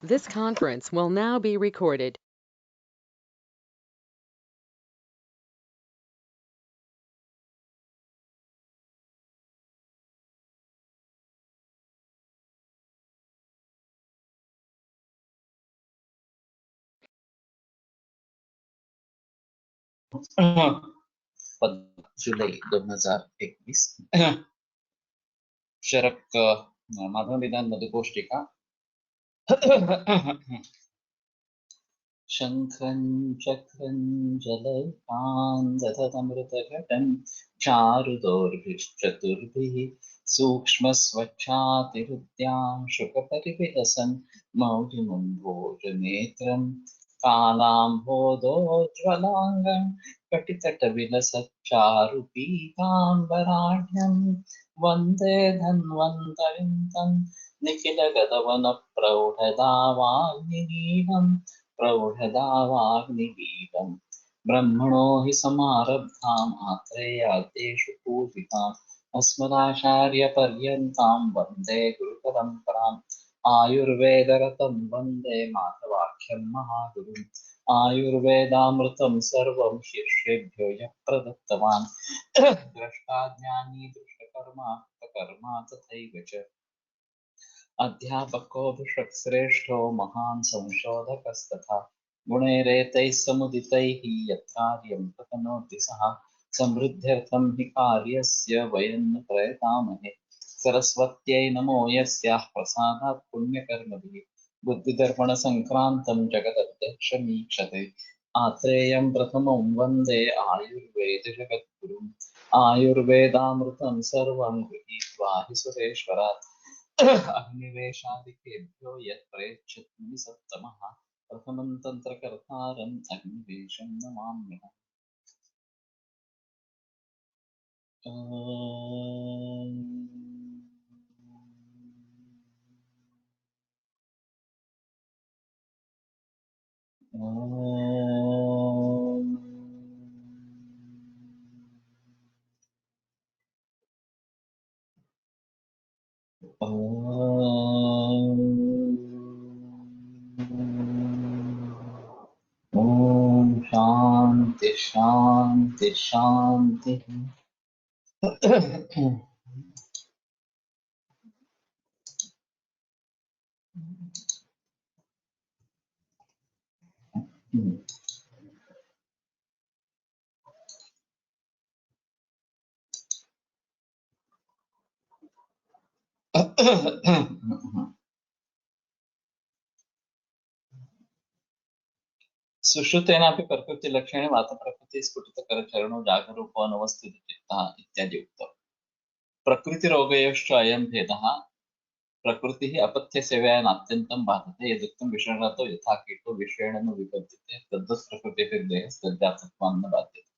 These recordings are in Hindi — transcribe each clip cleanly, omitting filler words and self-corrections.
This conference will now be recorded. जुलै 2021 शरक माधव निदान मधुकोष्टिका शङ्खं चक्रं जलपान्दतमृतघटं चारुदोर्भिश्चतुर्भिः सूक्ष्मस्वच्छातिहृद्यां मौलिमुम्भोजनेत्रं कालाम्भोदोज्ज्वलाङ्गं कटितटविलसच्चारुपीताम्बराढ्यं वन्दे धन्वन्तरिं तं निखिलगतवनप्रौढदावाग्निगीतम् प्रौढदावाग्निगीतम् ब्रह्मणो हि समारब्धाम् आत्रेयादेषु पूजिताम् अस्मदाचार्यपर्यन्तां वन्दे गुरुपरम्पराम् आयुर्वेदरतं वन्दे माधवाख्यं महागुरुम् आयुर्वेदामृतं सर्वं शिष्येभ्यो यः प्रदत्तवान् द्रष्टा ज्ञानी दृष्टकर्मा कर्मा तथैव च अध्यापकोऽभिषक्श्रेष्ठो महान् संशोधकस्तथा गुणैरेतैः समुदितैः यत्कार्यं प्रतनोति सः समृद्ध्यर्थं हि कार्यस्य वयं न प्रयतामहे सरस्वत्यै नमो यस्याः प्रसादात् पुण्यकर्मभिः बुद्धिदर्पणसङ्क्रान्तं जगदध्यक्षमीक्षते आत्रेयं प्रथमं वन्दे आयुर्वेदजगद्गुरुम् आयुर्वेदामृतं सर्वं गृहीत्वा हि सुरेश्वरात् अग्निवेशादिकेभ्यो यत् प्रयच्छति सत्तमः प्रथमं तन्त्रकर्तारम् अग्निवेशं नमाम्यहम्। ओम शांति शांति शांति। सुश्रुतेनापि प्रकृतिलक्षणे वातप्रकृति स्फुटितकरचरणो जागरूको अनवस्थितचित्तः इत्यादि उक्तम्। प्रकृतिरोगयोश्च अयं भेदः प्रकृतिः अपथ्यसेवया नात्यन्तं बाधते यदुक्तं विषणतो यथा कीटो विषेण न विपद्यते तद्वत् प्रकृतिर्देहस्तद्जातत्वान्न बाध्यते।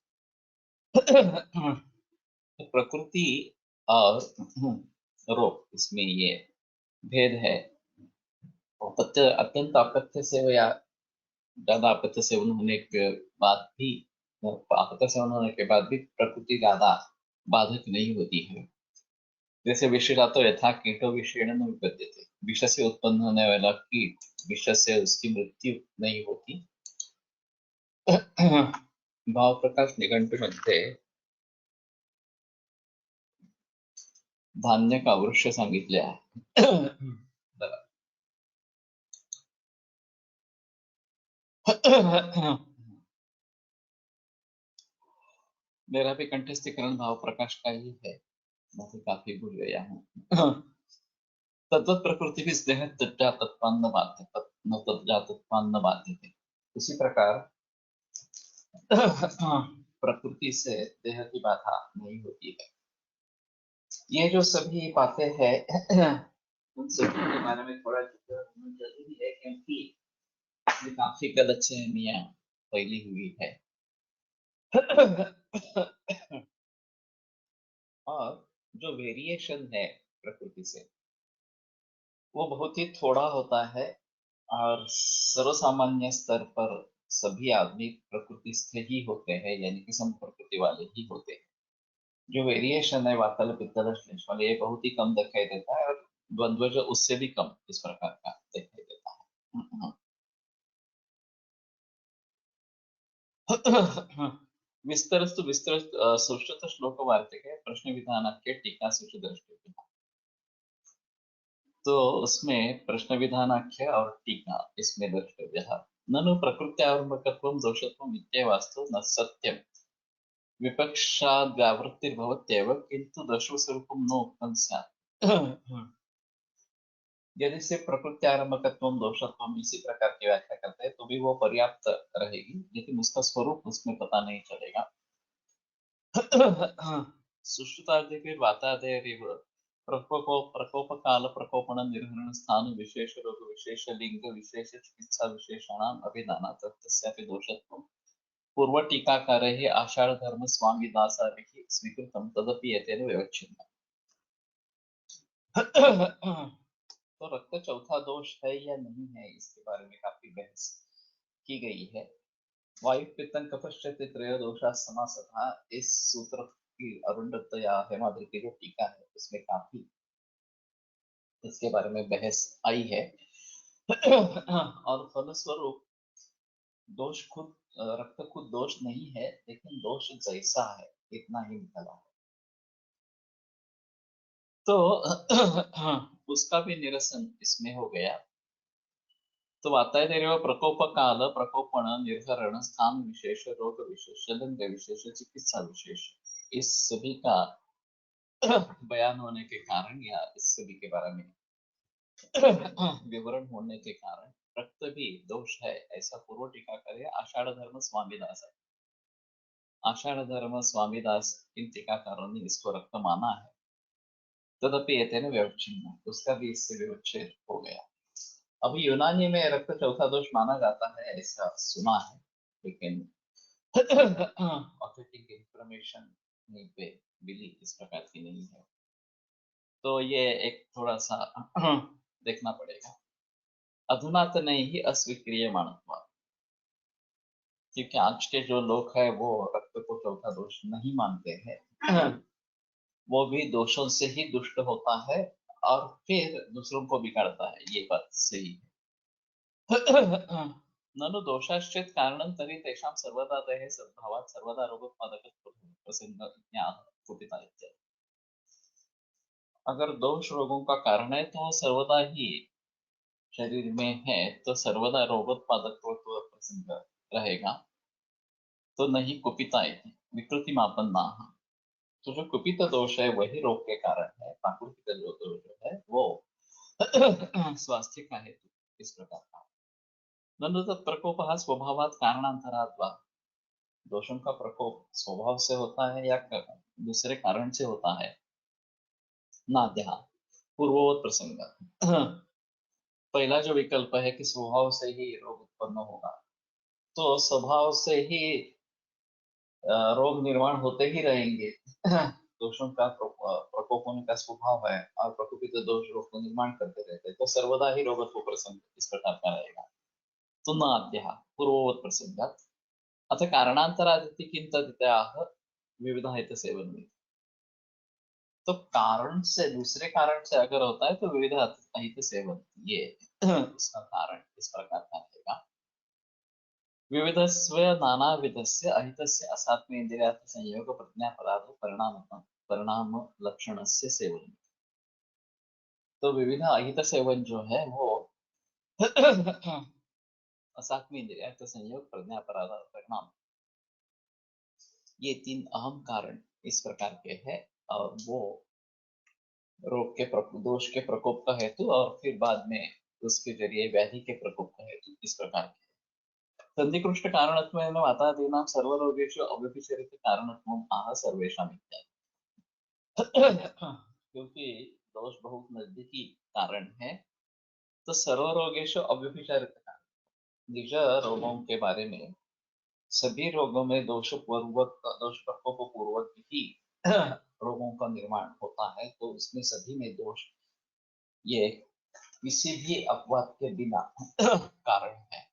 प्रकृति और रोग इसमें ये भेद है। अपत्य अत्यंत अपत्य सेवया ज्यादा अपत्य सेवन होने के बाद भी अपत्य सेवन होने के बाद भी प्रकृति ज्यादा बाधक नहीं होती है। जैसे विषिरातो यथा कीटो विषेण न विपद्यते, विष से उत्पन्न होने वाला कीट विष से उसकी मृत्यु नहीं होती। भाव प्रकाश निघंटु मध्ये धान्य का वृक्ष सांगितले आहे। मेरा भी कंठस्थीकरण भाव प्रकाश का ही है, मैं भी काफी भूल गया हूँ। तद्वत् प्रकृति भी देह तज्जातत्वान्न बाध्यते न तज्जातत्वान्न बाध्यते। उसी प्रकार प्रकृति से देह की बाधा नहीं होती है। ये जो सभी बातें हैं उन सभी के बारे में थोड़ा होना जरूरी है, क्योंकि इसमें काफी गलतफहमियां फैली हुई है। और जो वेरिएशन है प्रकृति से वो बहुत ही थोड़ा होता है और सर्वसामान्य स्तर पर सभी आदमी प्रकृतिस्थ ही होते हैं, यानी कि सम प्रकृति वाले ही होते हैं। जो वेरिएशन है वातल पित्तल श्लेष वाले ये बहुत ही कम दिखाई देता है और द्वंद्व जो उससे भी कम इस प्रकार का दिखाई देता है। विस्तरस्तु विस्तरस्तु सुश्रुत श्लोक वार्तिके प्रश्न विधानाख्ये टीका सुचिद्रष्टव्य। तो उसमें प्रश्न विधानाख्य और टीका इसमें द्रष्टव्य। ननु प्रकृत्यारम्भकत्वं दोषत्वम् इत्येवास्तु न सत्यम् विपक्षाद्व्यावृत्तिर्भवत्येव किन्तु दोषस्वरूपं न उक्तं स्यात्। यदि से प्रकृति आरंभकत्वम दोषत्वम इसी प्रकार की व्याख्या करते हैं तो भी वो पर्याप्त रहेगी, लेकिन उसका स्वरूप उसमें पता नहीं चलेगा। सुश्रुतादि वातादेव प्रकोप काल प्रकोपण निर्हरण स्थान विशेष रोग विशेष लिंग विशेष चिकित्सा विशेषणाम अभिधाना तस्यापि दोषत्वम पूर्व टीकाकारैः आषाढ़ धर्म स्वामी दासादिभिः स्वीकृतं तदपि एतेन व्यवच्छिन्नम्। तो रक्त चौथा दोष है या नहीं है, इसके बारे में काफी बहस की गई है। वायु पित्तन कफश्चेत त्रयो दोषा समासतः इस सूत्र की अरुंधत या हेमाद्रि की जो टीका है उसमें काफी इसके बारे में बहस आई है। और फलस्वरूप दोष खुद रक्त खुद दोष नहीं है, लेकिन दोष जैसा है इतना ही निकला है। तो उसका भी निरसन इसमें हो गया। तो वातायदेव प्रकोप काल प्रकोपण निर्हरण स्थान विशेष रोग विशेष लिंग विशेष चिकित्सा विशेष इस सभी का बयान होने के कारण या इस सभी के बारे में विवरण होने के कारण रक्त भी दोष है ऐसा पूर्व टीका करे आषाढ़ धर्म स्वामीदास है। आषाढ़ धर्म स्वामीदास इन टीकाकारों ने इसको रक्त माना है। तदपि एतेन व्यवच्छिन्न उसका भी इससे विवच्छेद हो गया। अभी यूनानी में रक्त चौथा दोष माना जाता है ऐसा सुना है, लेकिन ऑथेंटिक इंफॉर्मेशन नहीं पे बिली इस प्रकार की नहीं है। तो ये एक थोड़ा सा देखना पड़ेगा। अधुना तो नहीं ही अस्वीक्रिय मानत्वा, क्योंकि आज के जो लोग हैं वो रक्त को चौथा दोष नहीं मानते हैं। वो भी दोषों से ही दुष्ट होता है और फिर दूसरों को बिगाड़ता है, ये बात सही है। ननु दोषाश्चेत् कारणं तर्हि तेषां सर्वदा देहे सद्भावात् सर्वदा रोगोत्पादकत्वप्रसंज्ञाः कुपिता इत्यर्थ। अगर दोष रोगों का कारण है तो सर्वदा ही शरीर में है तो सर्वदा रोगोत्पादकत्व प्रसंग रहेगा, तो नहीं कुपिता इति विकृति मापन्नाः। तो जो कुपित दोष है वही रोग के कारण है, प्राकृतिक जो दोष है वो स्वास्थ्य का हेतु इस प्रकार का। ननु तत्प्रकोपः स्वभावात् कारणान्तरात् वा, दोषों का प्रकोप स्वभाव से होता है या दूसरे कारण से होता है। नाद्या पूर्ववत प्रसंग पहला जो विकल्प है कि स्वभाव से ही रोग उत्पन्न होगा, तो स्वभाव से ही रोग निर्माण होते ही रहेंगे। दोषों का प्रकोप होने का स्वभाव है और प्रकोपित दोष रोग को निर्माण करते रहते हैं, तो सर्वदा ही रोगत्व प्रसंग इस प्रकार का रहेगा। तो नाद्या पूर्ववत प्रसंगात अथ कारणांतरादिति किं तदित्याह विविधा हित सेवन में। तो कारण से दूसरे कारण से अगर होता है तो विविध अहित सेवन ये उसका कारण इस प्रकार का रहेगा। विविधस्व नानाविधस्य अहितस्य असात्म्य इंद्रियार्थ संयोग प्रज्ञा पदार्थ परिणाम लक्षणस्य सेवन। तो विविध अहित सेवन जो है वो असात्म्य इंद्रियार्थ संयोग प्रज्ञा पदार्थ परिणाम, ये तीन अहम कारण इस प्रकार के हैं और वो रोग के दोष के प्रकोप का हेतु और फिर बाद में उसके जरिए व्याधि के प्रकोप का हेतु इस प्रकार के संधिकृष्ट कारणत्वेन वातादीनां सर्वरोगेषु अव्यभिचरित कारणत्वम् आह सर्वेषाम् इत्यादि। क्योंकि दोष बहुत नजदीकी कारण है, तो सर्वरोगेषु अव्यभिचरित कारण निज रोगों के बारे में सभी रोगों में दोष प्रकोप पूर्वक ही रोगों का निर्माण होता है, तो उसमें सभी में दोष ये किसी भी अपवाद के बिना कारण है।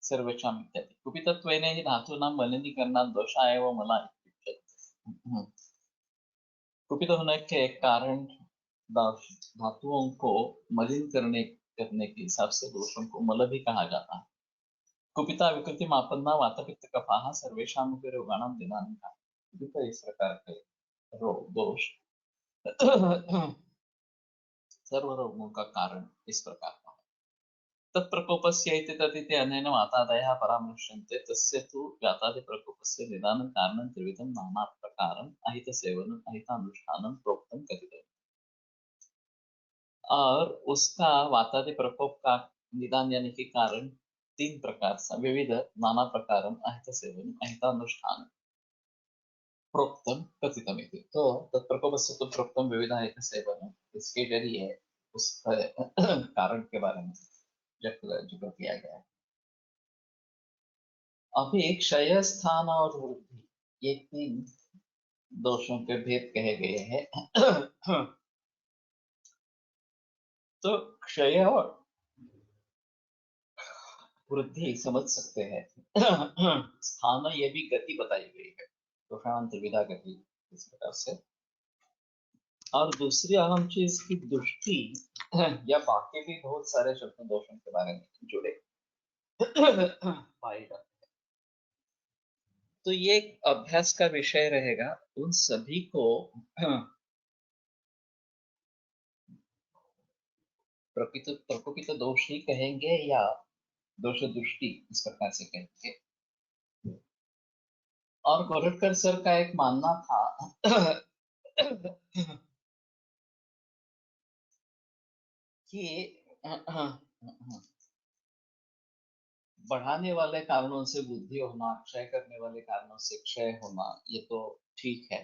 सर्वेषाम् इत्यादि कुपितत्वेन हि धातूनां मलिनीकरणात् दोषा एव मला इत्युच्यते। कुपित होने के कारण धातुओं को मलिन करने के हिसाब से दोषों को मल भी कहा जाता है। कुपिता विकृतिमापन्ना वातपित्तकफाः सर्वेषामपि रोगाणां निदानं कारणं। तो इस प्रकार के रोग दोष सर्व रोगों का कारण इस प्रकार का है। तत्प्रकोपस्य इति तदिति अनेन वातादयः परामृश्यन्ते तस्य तु व्यातादिप्रकोपस्य निदानं कारणं त्रिविधं नानाप्रकारम् अहितसेवनम् अहितानुष्ठानं प्रोक्तं कथितम्। और उसका वातादि प्रकोप का निदान यानी कि कारण तीन प्रकार से विविध नाना प्रकारम अहित सेवन अहितानुष्ठान प्रोक्तम कथितम इति। तो तत्प्रकोपस्य तो प्रोक्तम विविध अहित सेवन इसके जरिए उस कारण के बारे में जिक्र किया गया है। अभी क्षय स्थान और वृद्धि ये तीन दोषों के भेद कहे गए हैं। तो क्षय और वृद्धि समझ सकते हैं। स्थान ये भी गति बताई गई है, दोषांत विधा गति इस प्रकार से। और दूसरी अहम चीज की दृष्टि या बाकी भी बहुत सारे शब्द दोषों के बारे में जुड़े पाए जाते हैं। तो ये एक अभ्यास का विषय रहेगा, उन सभी को प्रकोपित दोष ही कहेंगे या दोष दृष्टि इस प्रकार से कहेंगे। और गोरटकर सर का एक मानना था कि बढ़ाने वाले कारणों से वृद्धि होना, क्षय करने वाले कारणों से क्षय होना, ये तो ठीक है,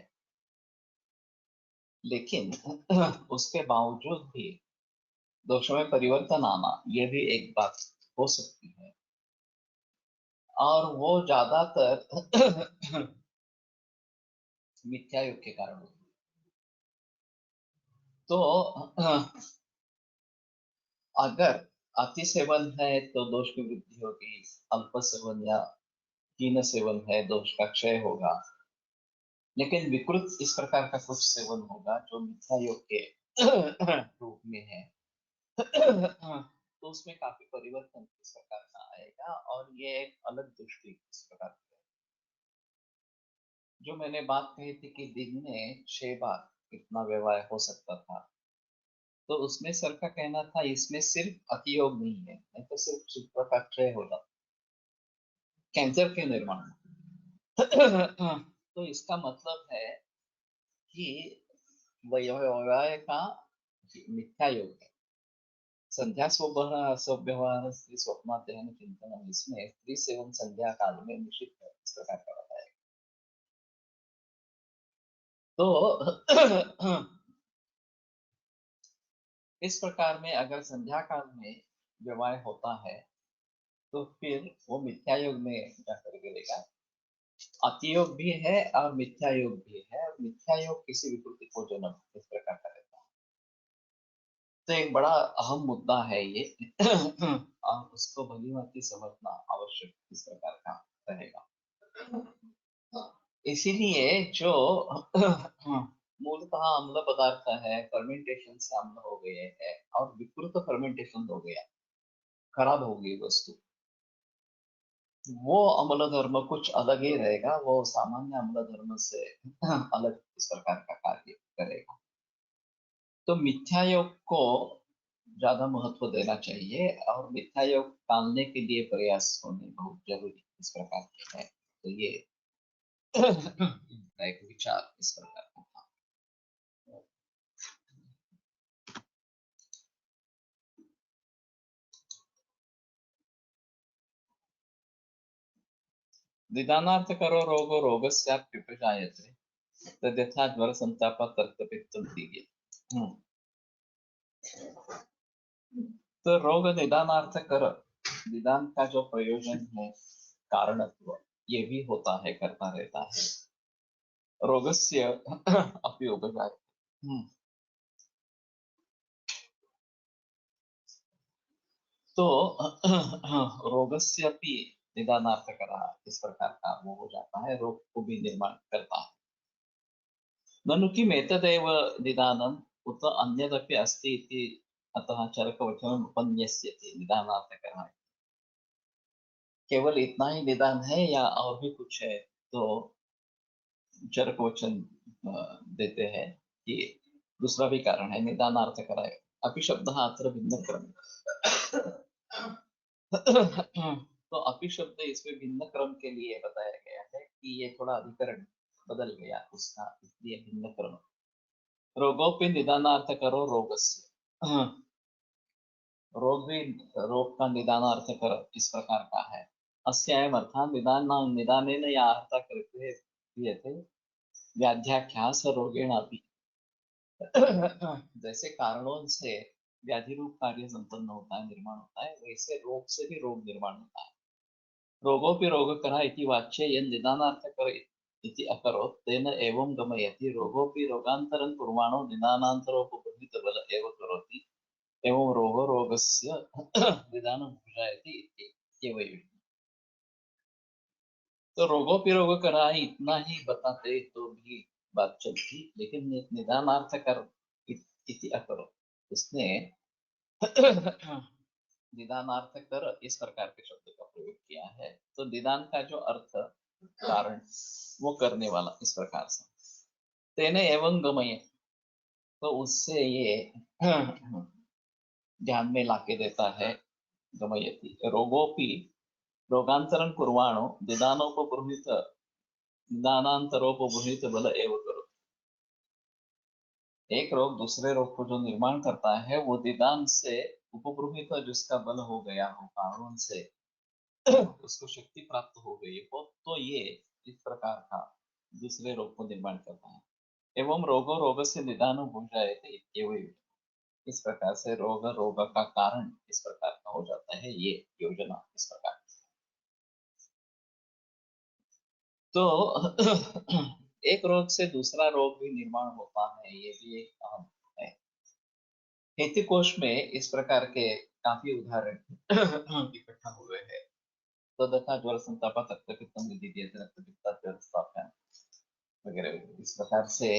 लेकिन उसके बावजूद भी दोषों में परिवर्तन आना ये भी एक बात हो सकती है। और वो ज्यादातर मिथ्या युग के कारण होती है। तो अगर अति सेवन है तो दोष की वृद्धि होगी, अल्प सेवन या हीन सेवन है दोष का क्षय होगा, लेकिन विकृत इस प्रकार का कुछ सेवन होगा जो मिथ्या योग के रूप में है, तो उसमें काफी परिवर्तन इस प्रकार का आएगा। और ये एक अलग दृष्टि इस प्रकार की है। जो मैंने बात कही थी कि दिन में 6 बार कितना व्यवहार हो सकता था, तो उसमें सर का कहना था इसमें सिर्फ अतियोग नहीं है, नहीं तो सिर्फ शुक्र का क्षय हो जाता कैंसर के निर्माण में। तो इसका मतलब है कि व्यवहार का मिथ्या योग है। संध्या स्वव्यवहार स्त्री स्वप्नाध्ययन चिंतन, इसमें स्त्री सेवन संध्या काल में निषिद्ध है इस प्रकार का बताया। तो इस प्रकार में अगर संध्या काल में व्यवहार होता है तो फिर वो मिथ्या योग में जाकर गिरेगा। अतियोग भी है और मिथ्या योग भी है, और मिथ्या योग किसी विकृति को जन्म इस प्रकार का रहता है। तो एक बड़ा अहम मुद्दा है ये और उसको भली भांति समझना आवश्यक इस प्रकार का रहेगा। इसीलिए जो मूलतः अम्ल पदार्थ है, फर्मेंटेशन से अम्ल हो गए हैं और विकृत फर्मेंटेशन हो गया, खराब हो गई वस्तु, वो अम्ल धर्म कुछ अलग ही रहेगा, वो सामान्य अम्ल धर्म से अलग इस प्रकार का कार्य करेगा। तो मिथ्या योग को ज्यादा महत्व देना चाहिए और मिथ्या योग टालने के लिए प्रयास होने बहुत जरूरी इस प्रकार के है। तो ये इनका एक विचार इस प्रकार का था। निदानार्थ करो रोगो रोगस्याप्युपजायते तद्यथा ज्वर संताप तर्कपित्तम दीये। तो रोग निदानार्थ कर, निदान का जो प्रयोजन है कारणत्व ये भी होता है, करता रहता है। रोगस्य अपि उपजायते, तो रोगस्य अपि निदानार्थ करा इस प्रकार का वो हो जाता है, रोग को भी निर्माण करता है। ननु किम एतदेव निदानम उत अन्यदपि अस्ति इति अतः चरकवचनम् उपन्यस्यति निदानार्थकः। केवल इतना ही निदान है या और भी कुछ है? तो चरक वचन देते हैं कि दूसरा भी कारण है, निदानार्थ कराए अपि शब्द अत्र भिन्न क्रम। तो अपि शब्द इसमें भिन्न क्रम के लिए बताया गया है कि ये थोड़ा अधिकरण बदल गया उसका, इसलिए भिन्न क्रम। रोगोपि निदानार्थ करो रोगस्य। रोग भी, रोग का निदानार्थ कर इस प्रकार का है। अस्यायम अर्थात निदानेन या अर्थ करते क्रियते व्याध्याख्यास रोगेण अपि। जैसे कारणों से व्याधि रूप कार्य संपन्न होता है, निर्माण होता है, वैसे रोग से भी रोग निर्माण होता है। रोगोपि रोगकरः इति वाच्ये यन् निदानार्थकर इति अकरोत् तेन एवं गमयति रोगोपि रोगान्तरं कुर्वाणो निदानान्तरोपबन्धितबल एव करोति एवं रोगो रोगस्य निदानं भुजायति इत्येव युक्तम्। तो रोगोपि रोगकरः इतना ही बताते तो भी बात चलती, लेकिन निदानार्थकर इति अकरोत्, उसने निदानार्थ कर इस प्रकार के शब्द का प्रयोग किया है। तो निदान का जो अर्थ कारण वो करने वाला इस प्रकार से तेने एवं गमय, तो उससे ये ध्यान में लाके देता है गमयति रोगोपि रोगांतरं कुर्वाणो निदानांतरोपबृहित बल एव करो। एक रोग दूसरे रोग को जो निर्माण करता है वो निदान से उपबृहित जिसका बल हो गया हो कारणों से उसको शक्ति प्राप्त हो गई हो, तो ये इस प्रकार का दूसरे रोग को निर्माण करता है। एवं रोगो रोग से निदान हो जाए तो इस प्रकार से रोग रोग का कारण इस प्रकार का हो जाता है, ये योजना इस प्रकार। तो एक रोग से दूसरा रोग भी निर्माण होता है, ये भी एक अहम है। हेतु कोश में इस प्रकार के काफी उदाहरण इकट्ठा हुए हैं। तो तथा ज्वर संताप रक्तपित्तम विदियते रक्तपित्ताद्यवस्थाप्याम वगैरह इस प्रकार से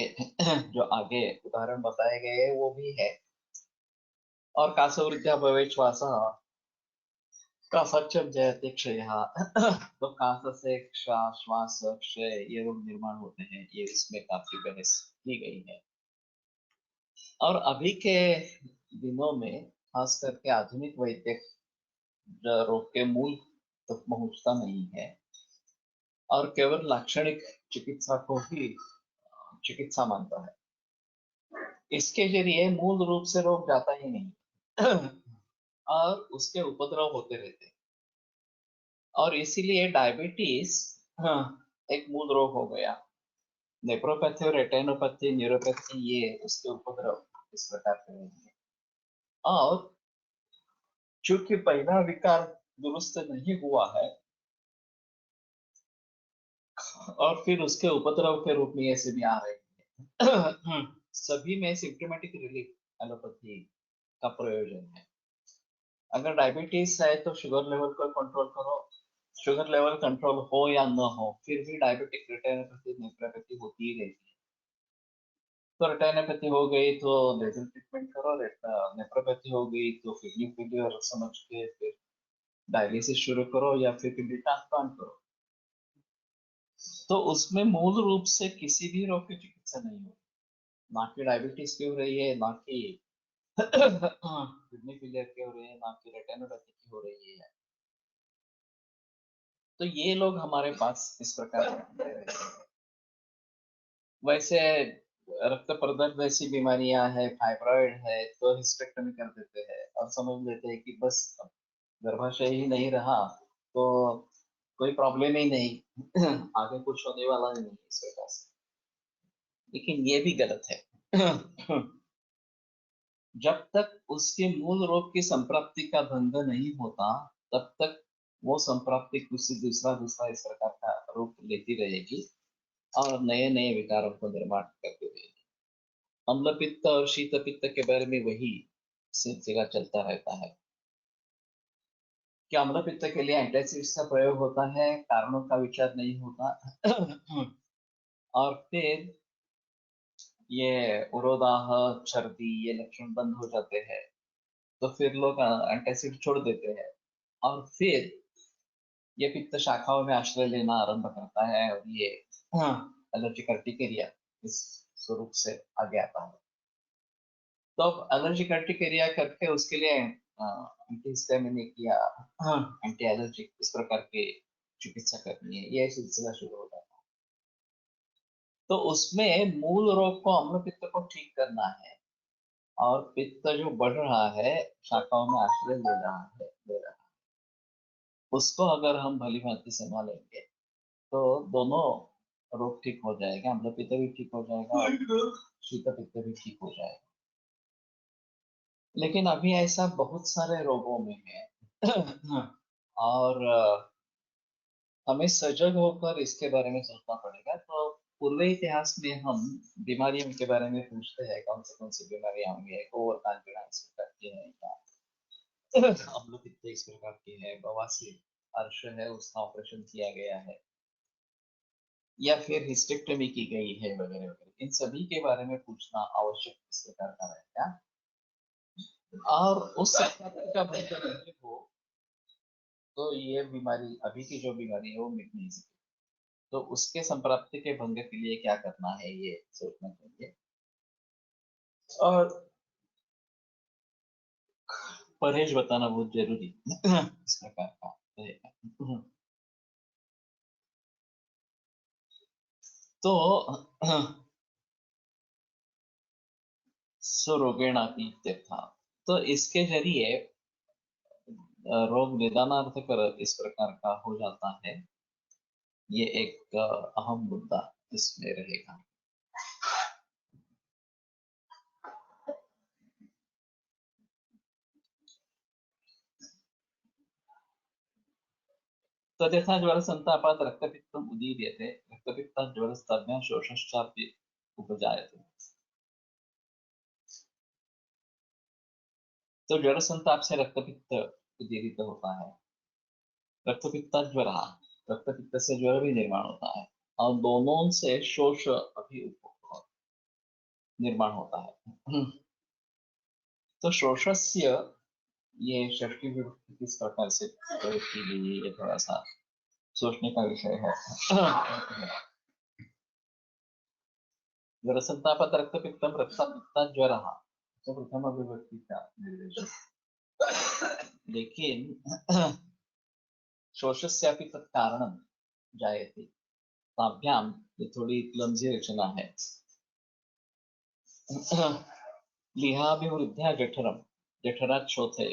जो आगे उदाहरण बताए गए हैं वो भी है। और कासवृद्ध्या भवेत् श्वासः कासाच्च जयते क्षयः। तो कास से श्वास क्षय ये रोग निर्माण होते हैं, ये इसमें काफी बहस की गई है। और अभी के दिनों में खास करके आधुनिक वैद्य रोग के मूल तक पहुंचता नहीं है और केवल लाक्षणिक चिकित्सा को ही चिकित्सा मानता है। इसके जरिए मूल रूप से रोग जाता ही नहीं और उसके उपद्रव होते रहते हैं। और इसीलिए डायबिटीज एक मूल रोग हो गया। नेप्रोपैथी और रेटिनोपैथी न्यूरोपैथी ये उसके उपद्रव इस प्रकार के रहेंगे। और चूंकि पहला विकार दुरुस्त नहीं हुआ है और फिर उसके उपद्रव के रूप में ये सभी आ रहे हैं। सभी में सिम्टोमेटिक रिलीफ एलोपैथी का प्रयोजन है। अगर डायबिटीज है तो शुगर लेवल को कंट्रोल करो, शुगर लेवल कंट्रोल हो या न हो फिर भी डायबिटिक रेटिनोपैथी नेफ्रोपैथी होती ही रहती है। तो रेटिनोपैथी हो गई तो लेजर ट्रीटमेंट करो, नेफ्रोपैथी हो गई तो किडनी फेलियर समझ के फिर डायलिसिस शुरू करो या फिर किडनी ट्रांसप्लांट करो। तो उसमें मूल रूप से किसी भी रोग की चिकित्सा नहीं हो, ना कि डायबिटीज की हो रही है, ना कि किडनी फेलियर की हो रही है, ना कि रेटिनोपैथी की हो रही है। तो ये लोग हमारे पास इस प्रकार रहते हैं। वैसे रक्त प्रदर्द जैसी बीमारियां है, फाइब्रॉइड है, तो हिस्टेक्टमी कर देते हैं और समझ लेते हैं कि बस गर्भाशय ही नहीं रहा तो कोई प्रॉब्लम ही नहीं आगे कुछ होने वाला ही नहीं इस वजह से। लेकिन ये भी गलत है। जब तक उसके मूल रोग की संप्राप्ति का भंग नहीं होता तब तक वो संप्राप्ति कुछ से दूसरा दूसरा इस प्रकार का रूप लेती रहेगी और नए नए विकारों को निर्माण करती रहेगी। अम्ल पित्त और शीत पित्त के बारे में वही सिलसिला चलता रहता है कि अम्ल पित्त के लिए एंटासिड्स का प्रयोग होता है, कारणों का विचार नहीं होता। और फिर ये उरोदाह छर्दी ये लक्षण बंद हो जाते हैं तो फिर लोग एंटासिड छोड़ देते हैं और फिर ये पित्त शाखाओं में आश्रय लेना आरंभ करता है और ये एलर्जिक अर्टिकेरिया इस स्वरूप से आगे आता है। तो अब एलर्जिक अर्टिकेरिया करके उसके लिए एंटीहिस्टामिनिक या एंटी एलर्जिक इस प्रकार के चिकित्सा करनी है, ये सिलसिला शुरू हो जाता है। तो उसमें मूल रोग को अम्ल पित्त को ठीक करना है और पित्त जो बढ़ रहा है शाखाओं में आश्रय ले रहा है, उसको अगर हम भली भांति संभालेंगे तो दोनों रोग ठीक हो जाएगा, अम्ल पित्त भी ठीक हो जाएगा और शीत पित्त भी ठीक हो जाएगा। लेकिन अभी ऐसा बहुत सारे रोगों में है और हमें सजग होकर इसके बारे में सोचना पड़ेगा। तो पूर्व इतिहास में हम बीमारियों के बारे में पूछते हैं कौन सी बीमारियां होंगी, ओवर कॉन्फिडेंस करती है या अम्ल पित्त इस प्रकार की है, बवासीर अर्श है उसका ऑपरेशन किया गया है या फिर हिस्टेक्टमी की गई है वगैरह वगैरह, इन सभी के बारे में पूछना आवश्यक इस प्रकार का रहेगा। और उस संपत्ति का भंग हो तो ये बीमारी, अभी की जो बीमारी है वो मिट नहीं सकती। तो उसके संप्राप्ति के भंग के लिए क्या करना है ये सोचना चाहिए और परहेज बताना बहुत जरूरी इस प्रकार का रहेगा। तो स्वरोगेणातीत था, तो इसके जरिए रोग निदानार्थ कर इस प्रकार का हो जाता है। ये एक अहम मुद्दा इसमें रहेगा। तद्यथा ज्वर संतापात रक्तपित्तम उदीर्यते रक्तपित्तात् ज्वरस्तभ्यं शोषश्चापि उपजायते। तो ज्वर संताप से रक्तपित्त उदीरित होता है, रक्तपित्तात् ज्वर, रक्तपित्त से ज्वर भी निर्माण होता है और दोनों से शोष अभी निर्माण होता है। तो शोषस्य ये षष्ठी विभक्ति किस प्रकार से प्रयोग की गई है, ये थोड़ा सा सोचने का विषय है। ज्वरसंतापात् रक्तपित्तम रक्तपित्तात् ज्वरः, तो प्रथम विभक्ति का निर्देश। लेकिन शोषस्यापि तत्कारणं जायते, ताभ्यां ये थोड़ी क्लमजी रचना है। लिहाभिवृद्ध्या जठरम, जठरात् शोथय,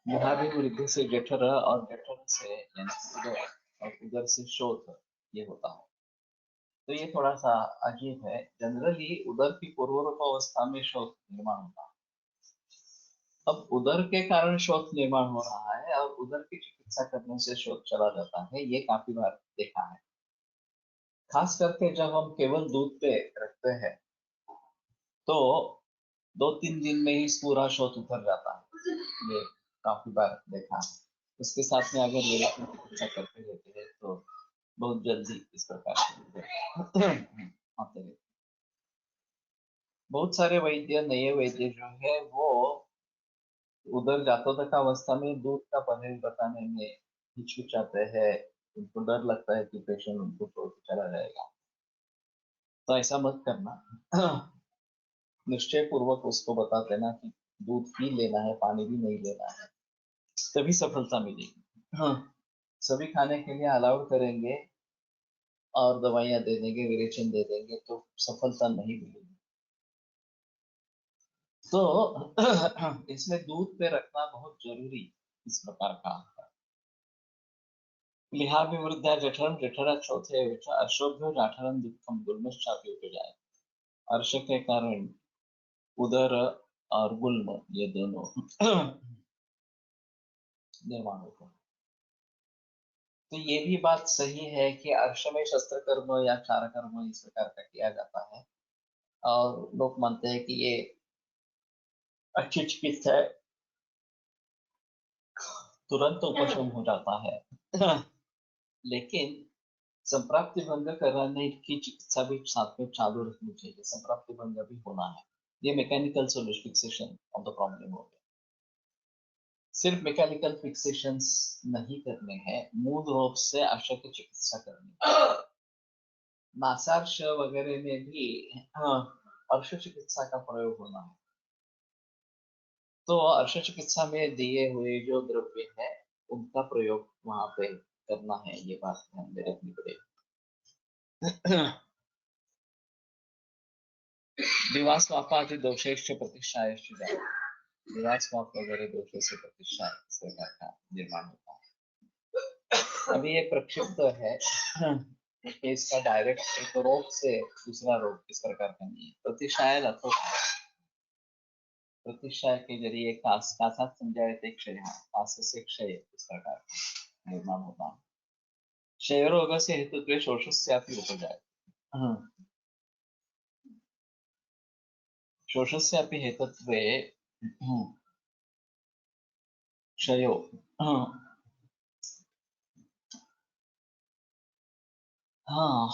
लिहाभिवृद्धि से जठर और जठर से यानी उदर और उदर से शोथ ये होता है। तो ये थोड़ा सा अजीब है। जनरली उदर की पूर्वरूप अवस्था में शोथ निर्माण होता है। अब उदर के कारण शोथ निर्माण हो रहा है और उदर की चिकित्सा करने से शोथ चला जाता है, ये काफी बार देखा है। खास करके जब हम केवल दूध पे रखते हैं तो 2-3 दिन में ही पूरा शोथ उतर जाता है, ये काफी बार देखा है। उसके साथ में अगर निरंतर चिकित्सा करते रहते हैं तो बहुत जल्दी इस प्रकार से आते रहते। बहुत सारे वैद्य, नए वैद्य जो है वो उधर जातक अवस्था में दूध का परहेज बताने में हिचकिचाते हैं, उनको डर लगता है कि पेशेंट उनको छोड़ के चला जाएगा। तो ऐसा मत करना, निश्चय पूर्वक उसको बता देना कि दूध ही लेना है, पानी भी नहीं लेना है, तभी सफलता मिलेगी। हाँ, सभी खाने के लिए अलाउड करेंगे और दवाइयां दे देंगे, विरेचन दे देंगे तो सफलता नहीं मिलेगी। तो इसमें दूध पे रखना बहुत जरूरी इस प्रकार का है। लिहाभिवृद्ध्या जठरम जठरात् शोथे अशोभ्यो जाठरम दुःखम गुल्मश्चापि उपजायते। अर्श के कारण उदर और गुल्म ये दोनों निर्माण होते हैं। तो ये भी बात सही है कि अर्श में शस्त्र कर्म या क्षार कर्म इस प्रकार का किया जाता है और लोग मानते हैं कि ये अच्छी चिकित्सा है, तुरंत उपशम हो जाता है। लेकिन संप्राप्ति भंग कराने की चिकित्सा भी साथ में चालू रखनी चाहिए, संप्राप्ति भंग भी होना है। ये mechanical solution fixation of the problem हो गया। सिर्फ मैकेनिकल फिक्सेशंस नहीं करने हैं, मूल रूप से आशा की चिकित्सा करनी है। मासार्श वगैरह में भी अर्श चिकित्सा का प्रयोग होना है। तो अर्श चिकित्सा में दिए हुए जो द्रव्य है उनका प्रयोग वहां पे करना है, ये बात ध्यान में रखनी पड़ेगी। दिवास्वापादि दोषेश्च प्रतिष्ठायश्च जायते। दिवास्वाप वगैरह दोषों से प्रतिष्ठा इस प्रकार का निर्माण होता है। अभी ये प्रक्षिप्त है कि इसका डायरेक्ट एक रोग से दूसरा रोग इस प्रकार का नहीं है। प्रतिष्ठाय रथो प्रतिष्ठा के जरिए कासात संजायते क्षय, कास से क्षय इस प्रकार का निर्माण होता है। क्षय रोग से हेतुत्वे शोषस्यापि उपजायते। शोषस्यापि हेतुत्वे क्षयो हाँ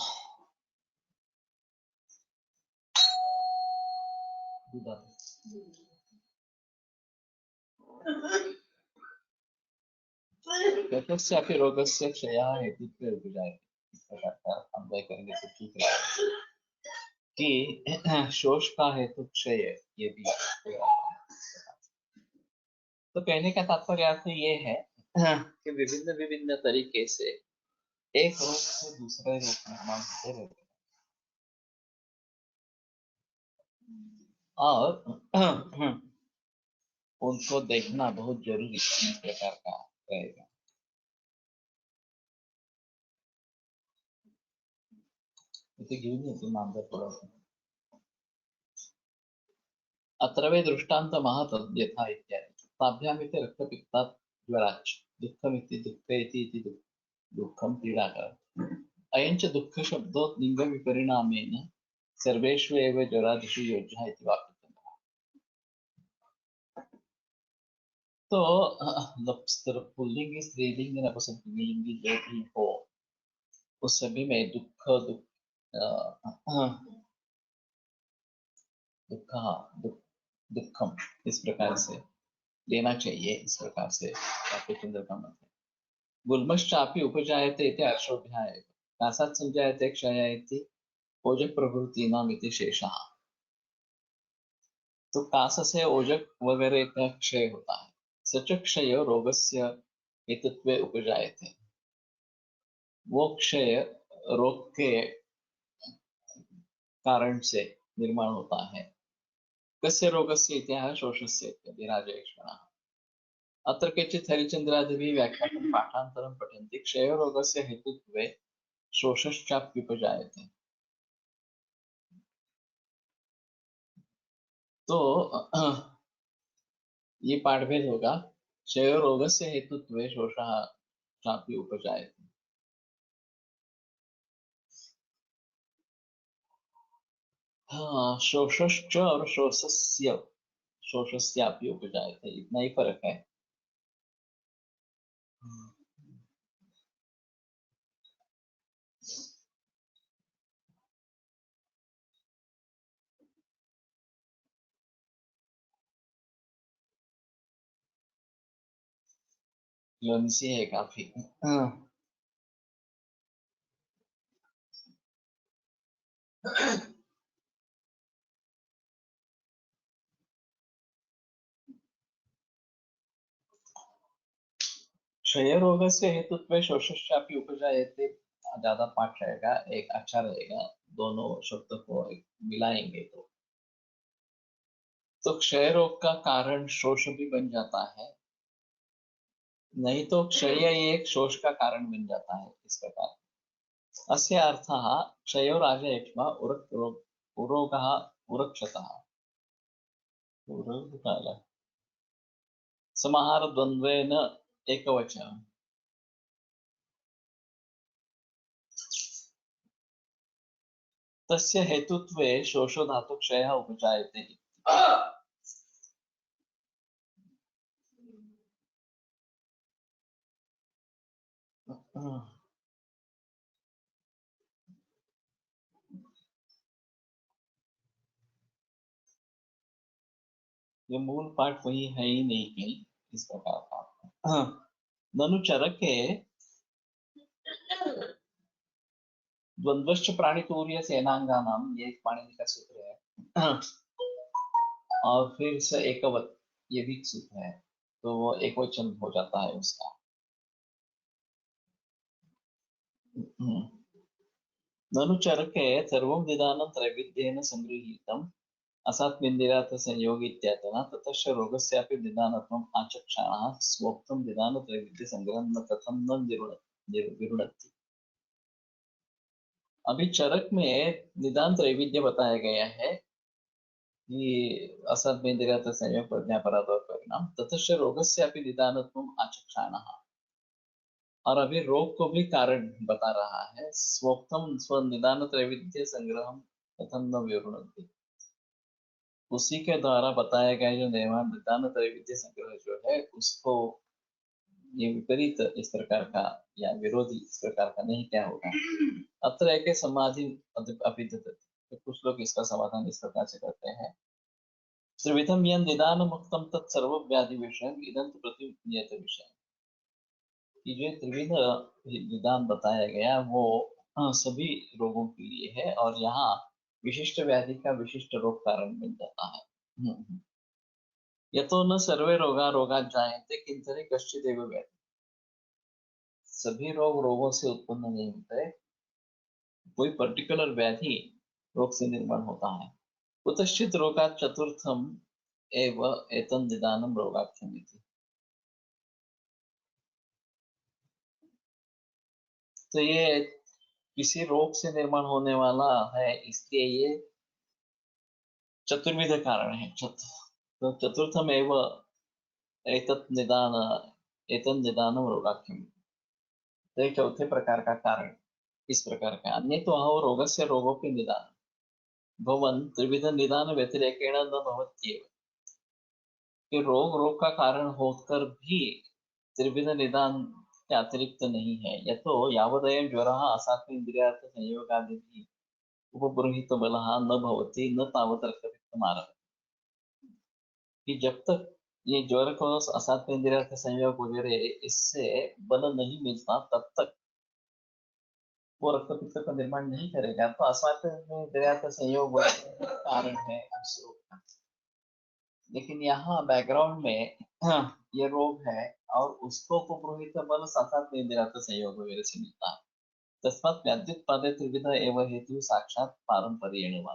तस्यापि रोगस्य क्षयः हेतुत्वे उपजायते। इस प्रकार का अन्वय करेंगे तो ठीक रहेगा कि शोष का हेतु क्षय ये भी होगा। तो कहने का तात्पर्य अर्थ ये है कि विभिन्न विभिन्न तरीके से एक रोग से दूसरे रोग निर्माण होते रहते हैं और उनको देखना बहुत जरूरी इस प्रकार का रहेगा। इसे घेऊन येतो नांदा थोडासा अत्र वै दृष्टान्तमः तद् यथा इत्यादि ताभ्यामिति रक्तपित्तात् ज्वराच्च दुःखमिति दुःखेति इति दुःखं पीडाकरम् अयञ्च दुःखशब्दो लिङ्गविपरिणामेन सर्वेषु एव ज्वरादिषु योज्यः इति वाक्यतः। तो पुल्लिंग स्त्रीलिंग नपुंसकलिंग जो भी हो उस सभी में दुख दुख दुखम इस प्रकार से लेना चाहिए। इस प्रकार से चंद्र का मत है। गुल्मश्चापि उपजायते इति अर्षोऽध्याय कासात् संजायते क्षय इति ओजक प्रभृतीनाम इति शेषः। तो कास से ओजक वगैरह का क्षय होता है। सच क्षय रोगस्य हेतुत्वे उपजायते। वो क्षय रोग के कारण से निर्माण होता है। कस्य रोगस्य इत्यः शोषस्य इत्यादि राजयक्ष्मणः। अत्र केचित् हरिचन्द्रादिभिः व्याख्यातं पाठान्तरं पठन्ति क्षयरोगस्य हेतुत्वे शोषश्चाप्युपजायते। तो ये पाठभेद होगा क्षयरोगस्य हेतुत्वे शोषः चापि उपजायते। हाँ, शोषश्च और शोषस्यापि उपजायते इतना ही फर्क है। फ्लुएंसी है काफी। क्षय रोग से हेतुत्व शोषश्चापि उपजायते ज्यादा पाठ रहेगा, एक अच्छा रहेगा। दोनों शब्द को मिलाएंगे तो क्षय रोग का कारण शोष भी बन जाता है, नहीं तो क्षय एक शोष का कारण बन जाता है। इस प्रकार अस्य अर्थः क्षयो राजयक्ष्मा उरोगः उरक्षतः उरोगकालः समाहार द्वन्द्वेन एकवचनम्। तस्य हेतुत्वे शोषो धातु क्षयः उपजायते। ये मूल पाठ वही है ही नहीं कहीं, इस प्रकार का। ननु चरके द्वंद्वश्च प्राणितूर्य सेनांगानाम, ये एक पाणिनि का सूत्र है। और फिर से एकवत, ये भी एक सूत्र है, तो वो एक वचन हो जाता है उसका। ननु चरके सर्वं निदानं त्रैविध्येन संगृहीतम् असात्मिन्द्रियार्थ संयोग इत्यादि ततश्च रोगस्यापि निदानत्वम् आचक्षाणः स्वोक्तं निदान त्रैविध्य संग्रहं न कथं न विरुणति। अभी चरक में निदान त्रैविध्य बताया गया है कि असत्मिन्द्रियार्थ संयोग प्रज्ञा पराधर परिणाम ततश्च रोगस्यापि निदानत्वम् आचक्षाणः, और अभी रोग को भी कारण बता रहा है। स्वोक्तम स्व निदान त्रैविध्य संग्रहम कथम न विवृणति, उसी के द्वारा बताया गया जो निर्माण निदान त्रैविध्य संग्रह जो है उसको ये विपरीत इस प्रकार का या विरोधी इस प्रकार का नहीं क्या होगा। अत्र एक समाधि अभिद्यते, तो कुछ लोग इसका समाधान इस प्रकार से करते हैं। त्रिविधम यन निदान मुक्तम तत्सर्व व्याधि विषय इदं तु प्रतिनियत विषय, कि जो त्रिविध निदान बताया गया वो सभी रोगों के लिए है, और यहाँ विशिष्ट व्याधि का विशिष्ट रोग कारण मिल जाता है। यतो न सर्वे रोगा रोगात् जायन्ते किंतु कश्चिदेव व्याधि, सभी रोग रोगों से उत्पन्न नहीं होते, कोई पर्टिकुलर व्याधि रोग से निर्माण होता है। कुतश्चित् रोगात् चतुर्थम एव एतं निदानं रोगाख्यम् इति। तो ये किसी रोग से निर्माण होने वाला है, इसलिए ये चतुर्विध कारण है। तो चतुर्थम एव एतत् निदानं रोगाख्यम्, तो चौथे प्रकार का कारण इस प्रकार का। अन्य तो अहो रोगस्य रोगों के निदान भवन त्रिविध निदान व्यतिरेकेण न भवत्येव, कि रोग रोग का कारण होकर भी त्रिविध निदान के अतिरिक्त नहीं है। यतो यावदयं ज्वरः असात्म इंद्रियार्थ संयोगादिभिः उपबृंहित बलः न भवति न तावत् रक्तपित्तमारभते, कि जब तक ये ज्वर को असात्म इंद्रियार्थ संयोग वगैरह इससे बल नहीं मिलता तब तक वो रक्तपित्त का निर्माण नहीं करेगा। तो असात्म इंद्रियार्थ संयोग कारण है उस रोग का। लेकिन यहाँ बैकग्राउंड में ये रोग है और उसको उपबृंहित बल असात्म इंद्रियार्थ संयोग वगैरह से मिलता है। तस्मात् व्याध्युत्पादे त्रिविध एव हेतु साक्षात पारंपर्येण वा,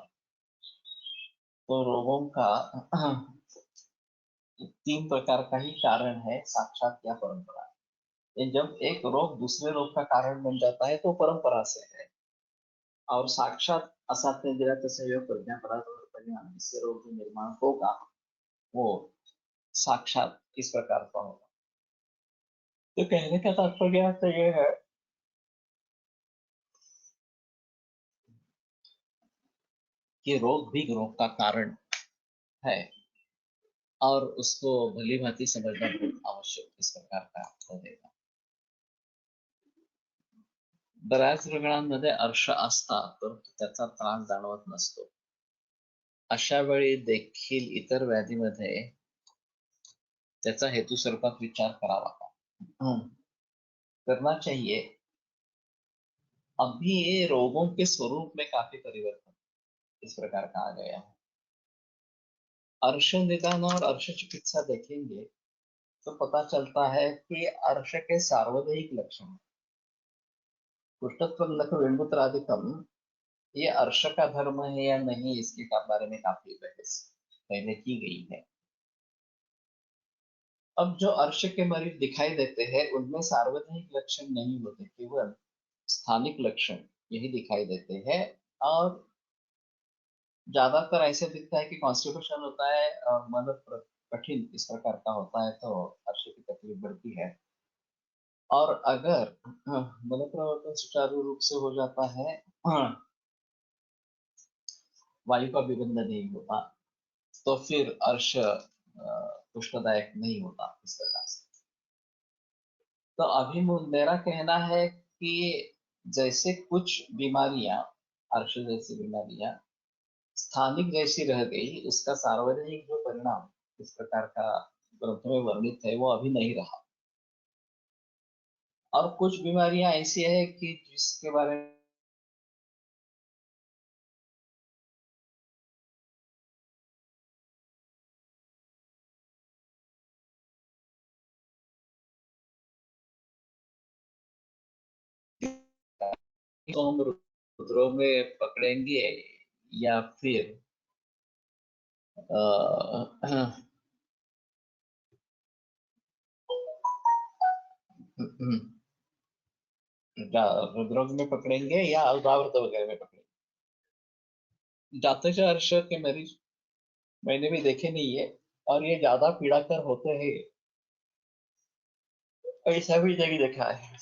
तो रोगों का तीन प्रकार का ही कारण है, साक्षात या परंपरा। जब एक रोग दूसरे रोग का कारण बन जाता है तो परंपरा से है, और साक्षात असात्य इंद्रियार्थ संयोग प्रज्ञा पराधर परिणाम इससे रोग जो निर्माण होगा वो साक्षात इस प्रकार का होगा। तो कहने का तात्पर्य तो ये है कि रोग भी रोग का कारण है, और उसको भली भांति समझना बहुत आवश्यक इस प्रकार का होगा। बऱ्याच रुग्णांमध्ये अर्श असतात परंतु त्याचा त्रास जाणवत नसतो, अशा वेळी देखील इतर व्याधीमध्ये त्याचा हेतु स्वरूपात विचार करावा करना चाहिए। अभी ये रोगों के स्वरूप में काफी परिवर्तन इस प्रकार का आ गया है। अर्श निदान और अर्श चिकित्सा देखेंगे तो पता चलता है कि अर्श के सार्वधायिक लक्षण कुष्ठत्व लख विंबुत्रादिकम, ये अर्श का धर्म है या नहीं इसके बारे में काफी बहस पहले की गई है। अब जो अर्श के मरीज दिखाई देते हैं उनमें सार्वधायिक लक्षण नहीं होते, केवल स्थानिक लक्षण यही दिखाई देते हैं, और ज्यादातर ऐसे दिखता है कि कॉन्स्टिपेशन होता है और मतलब कठिन इस प्रकार का होता है तो अर्श की तकलीफ बढ़ती है। और अगर मल प्रवर्तन सुचारू रूप से हो जाता है, वायु का विबंध नहीं होता, तो फिर अर्श पुष्टदायक नहीं होता इस प्रकार से। तो अभी मेरा कहना है कि जैसे कुछ बीमारियां, अर्श जैसी बीमारियां स्थानिक जैसी रह गई, उसका सार्वजनिक जो परिणाम इस प्रकार का ग्रंथों में वर्णित है वो अभी नहीं रहा। और कुछ बीमारियां ऐसी है कि जिसके बारे में तो हम रुद्रों में पकड़ेंगे या फिर रुद्रों में पकड़ेंगे या अल्पावृत वगैरह में पकड़ेंगे। जातक हर्ष के मरीज मैंने भी देखे नहीं है, और ये ज्यादा पीड़ाकर होते हैं ऐसा भी नहीं देखा है।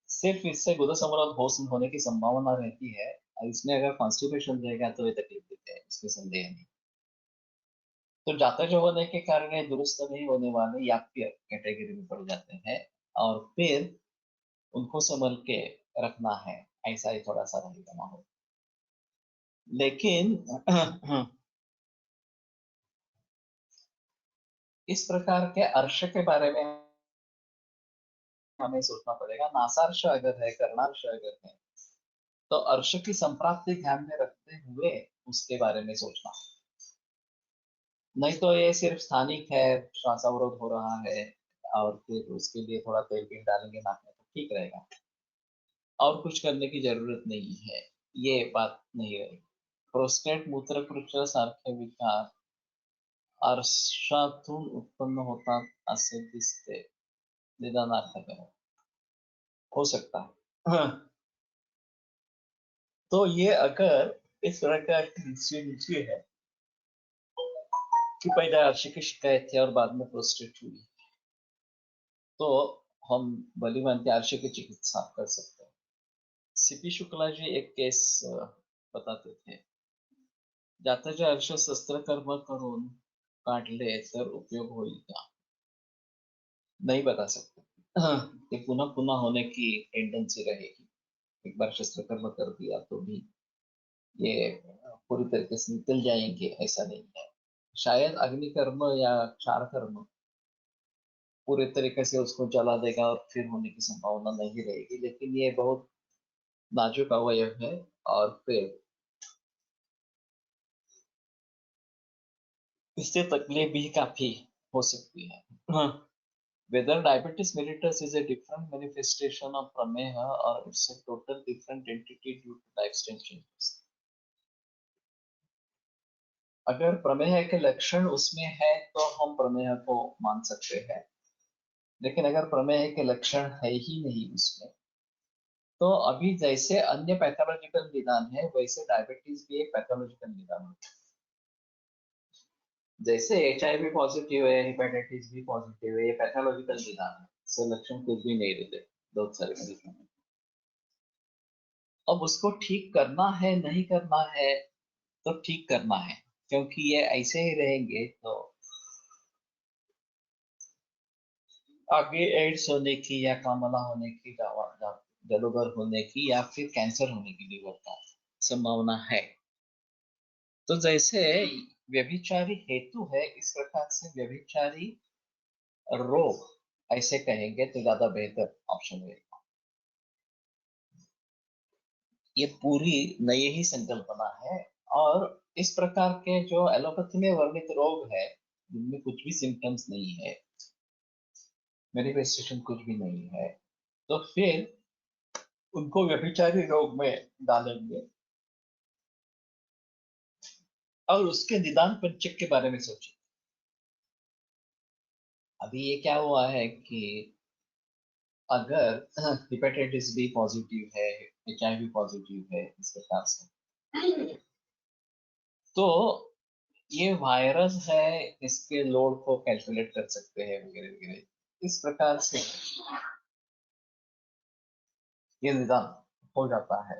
सिर्फ इससे गुदस अवरोध होने की संभावना रहती है, और इसमें अगर कॉन्स्टिपेशन रहेगा तो ये तकलीफ देते हैं, इसमें संदेह नहीं। तो जातक होने के कारण ये दुरुस्त नहीं होने वाले या फिर कैटेगरी में पड़ जाते हैं, और फिर उनको संभल के रखना है, ऐसा ही थोड़ा सा रहेगा माहौल। लेकिन इस प्रकार के अर्श के बारे में हमें सोचना पड़ेगा। नासार्श अगर है, कर्णार्श अगर है, तो अर्श की संप्राप्ति ध्यान में रखते हुए उसके बारे में सोचना। नहीं तो ये सिर्फ स्थानिक है, श्वासावरोध हो रहा है और फिर उसके लिए थोड़ा तेल भी डालेंगे नाक में तो ठीक रहेगा, और कुछ करने की जरूरत नहीं है, ये बात नहीं रहेगी। प्रोस्टेट मूत्रपुच्छ सारखे विकार अर्शातून उत्पन्न होतात असे दिसते, निदानार्थ करा हो सकता है। तो ये अगर इस प्रकार की नीचे है कि पहले अर्श की शिकायत थी और बाद में प्रोस्टेट हुई, तो हम बलिमान के अर्श की चिकित्सा कर सकते हैं। सीपी शुक्ला जी एक केस बताते थे। जाताचे अर्श शस्त्रकर्म करून काढले तर उपयोग होईल का? नहीं बता सकते। ये पुनः पुनः होने की टेंडेंसी रहेगी। एक बार शस्त्रकर्म कर दिया तो भी ये पूरी तरीके से निकल जाएंगे ऐसा नहीं है। शायद अग्निकर्म या क्षार कर्म पूरे तरीके से उसको जला देगा और फिर होने की संभावना नहीं रहेगी, लेकिन ये बहुत नाजुक अवयव है, और फिर इससे तकलीफ भी काफी हो सकती है। Whether diabetes mellitus is a different manifestation of prameha or it's a total different entity due to lifestyle changes. अगर प्रमेह के लक्षण उसमें है तो हम प्रमेह को मान सकते हैं, लेकिन अगर प्रमेह के लक्षण है ही नहीं उसमें, तो अभी जैसे अन्य पैथोलॉजिकल निदान है वैसे डायबिटीज भी एक पैथोलॉजिकल निदान होता है। जैसे HIV पॉजिटिव है, हेपेटाइटिस बी पॉजिटिव है, ये पैथोलॉजिकल निदान है, इससे लक्षण कुछ भी नहीं रहते बहुत सारे मरीजों में। अब उसको ठीक करना है नहीं करना है, तो ठीक करना है, क्योंकि ये ऐसे ही रहेंगे तो आगे एड्स होने की या कामला होने की, जलोदर होने की या फिर कैंसर होने की लीवर का संभावना है। तो जैसे व्यभिचारी हेतु है, इस प्रकार से व्यभिचारी रोग ऐसे कहेंगे तो ज्यादा बेहतर ऑप्शन रहेगा। ये पूरी नई ही संकल्पना है, और इस प्रकार के जो एलोपैथी में वर्णित रोग है जिनमें कुछ भी सिम्टम्स नहीं है, मैनिफेस्टेशन कुछ भी नहीं है, तो फिर उनको व्यभिचारी रोग में डालेंगे और उसके निदान पंचक के बारे में सोचें। अभी ये क्या हुआ है कि अगर हेपेटाइटिस बी पॉजिटिव है, HIV पॉजिटिव है इस प्रकार से, तो ये वायरस है, इसके लोड को कैलकुलेट कर सकते हैं वगैरह वगैरह, इस प्रकार से ये निदान हो जाता है।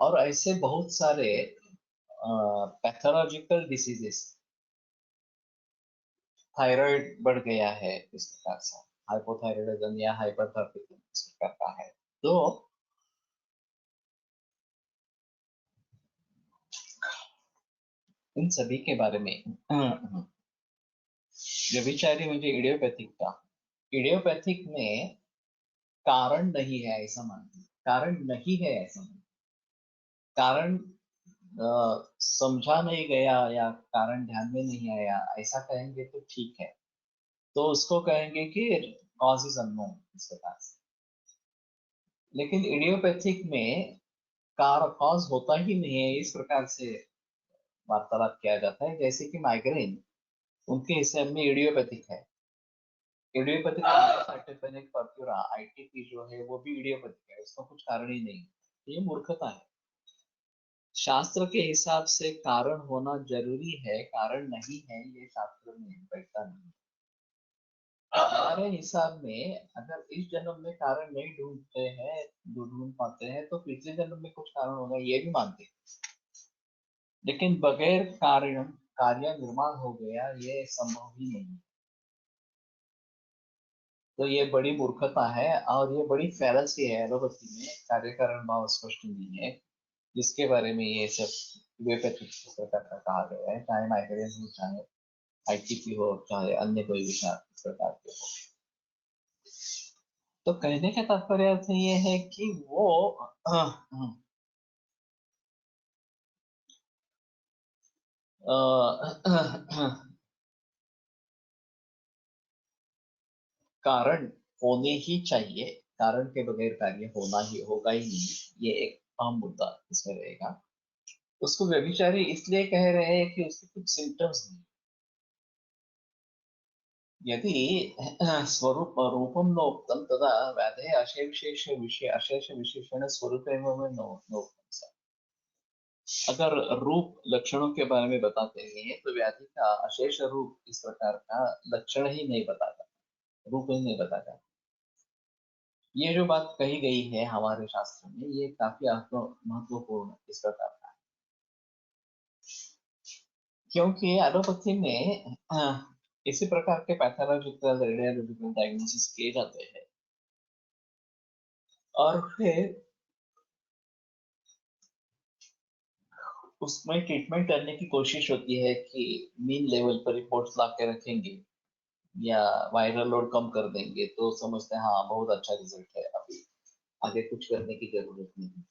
और ऐसे बहुत सारे पैथोलॉजिकल डिसीजेस, थायराइड बढ़ गया है इस प्रकार से, हाइपोथायराइडिज्म या हाइपरथायराइडिज्म इस प्रकार का है, तो इन सभी के बारे में व्यभिचारी म्हणजे इडियोपैथिक का? इडियोपैथिक में कारण नहीं है ऐसा मानते हैं। कारण नहीं है ऐसा मानते हैं। कारण समझा नहीं गया या कारण ध्यान में नहीं आया ऐसा कहेंगे तो ठीक है, तो उसको कहेंगे कि कॉज इज अननोन इस प्रकार से। लेकिन इडियोपैथिक में कार कॉज होता ही नहीं है इस प्रकार से वार्तालाप किया जाता है, जैसे कि माइग्रेन उनके हिसाब में इडियोपैथिक है। इडियोपैथिक सर्टिफिकेट परक्यूरा आईटीपी जो है वो भी इडियोपैथिक है, उसका कुछ कारण ही नहीं। ये मूर्खता है। शास्त्र के हिसाब से कारण होना जरूरी है, कारण नहीं है ये शास्त्र में बैठता नहीं। हमारे हिसाब में अगर इस जन्म में कारण नहीं ढूंढते हैं, ढूंढ पाते हैं, तो पिछले जन्म में कुछ कारण होगा ये भी मानते हैं। लेकिन बगैर कारण कार्य निर्माण हो गया ये संभव ही नहीं। तो ये बड़ी मूर्खता है और ये बड़ी फैलसी है। एलोपैथी में कार्य कारण भाव स्पष्ट नहीं है, जिसके बारे में ये सब वेपैथिक प्रकार का कहा गया है, चाहे माइग्रेन हो, चाहे आईटीपी हो, चाहे अन्य कोई विषाद इस प्रकार के हो। तो कहने का तात्पर्य अर्थ ये है कि वो कारण होने ही चाहिए, कारण के बगैर कार्य होना ही होगा ही नहीं, ये एक अहम मुद्दा इसमें रहेगा। उसको व्यभिचारी इसलिए कह रहे हैं कि उसके कुछ सिम्टम्स नहीं। यदि स्वरूप रूपम नोक्तम तदा व्याधे अशेष विषय अशेष विशेषण स्वरूप नोक्तम सा। अगर रूप लक्षणों के बारे में बताते हैं तो व्याधि का अशेष रूप इस प्रकार का लक्षण ही नहीं बताता, रूप ही नहीं बताता। ये जो बात कही गई है हमारे शास्त्र में ये काफी महत्वपूर्ण इस प्रकार का है, क्योंकि एलोपैथी में इसी प्रकार के पैथोलॉजिकल रेडियोलॉजिकल डायग्नोसिस किए जाते हैं और फिर उसमें ट्रीटमेंट करने की कोशिश होती है कि मीन लेवल पर रिपोर्ट्स ला के रखेंगे या वायरल लोड कम कर देंगे तो समझते हैं हाँ बहुत अच्छा रिजल्ट है, अभी आगे कुछ करने की जरूरत नहीं।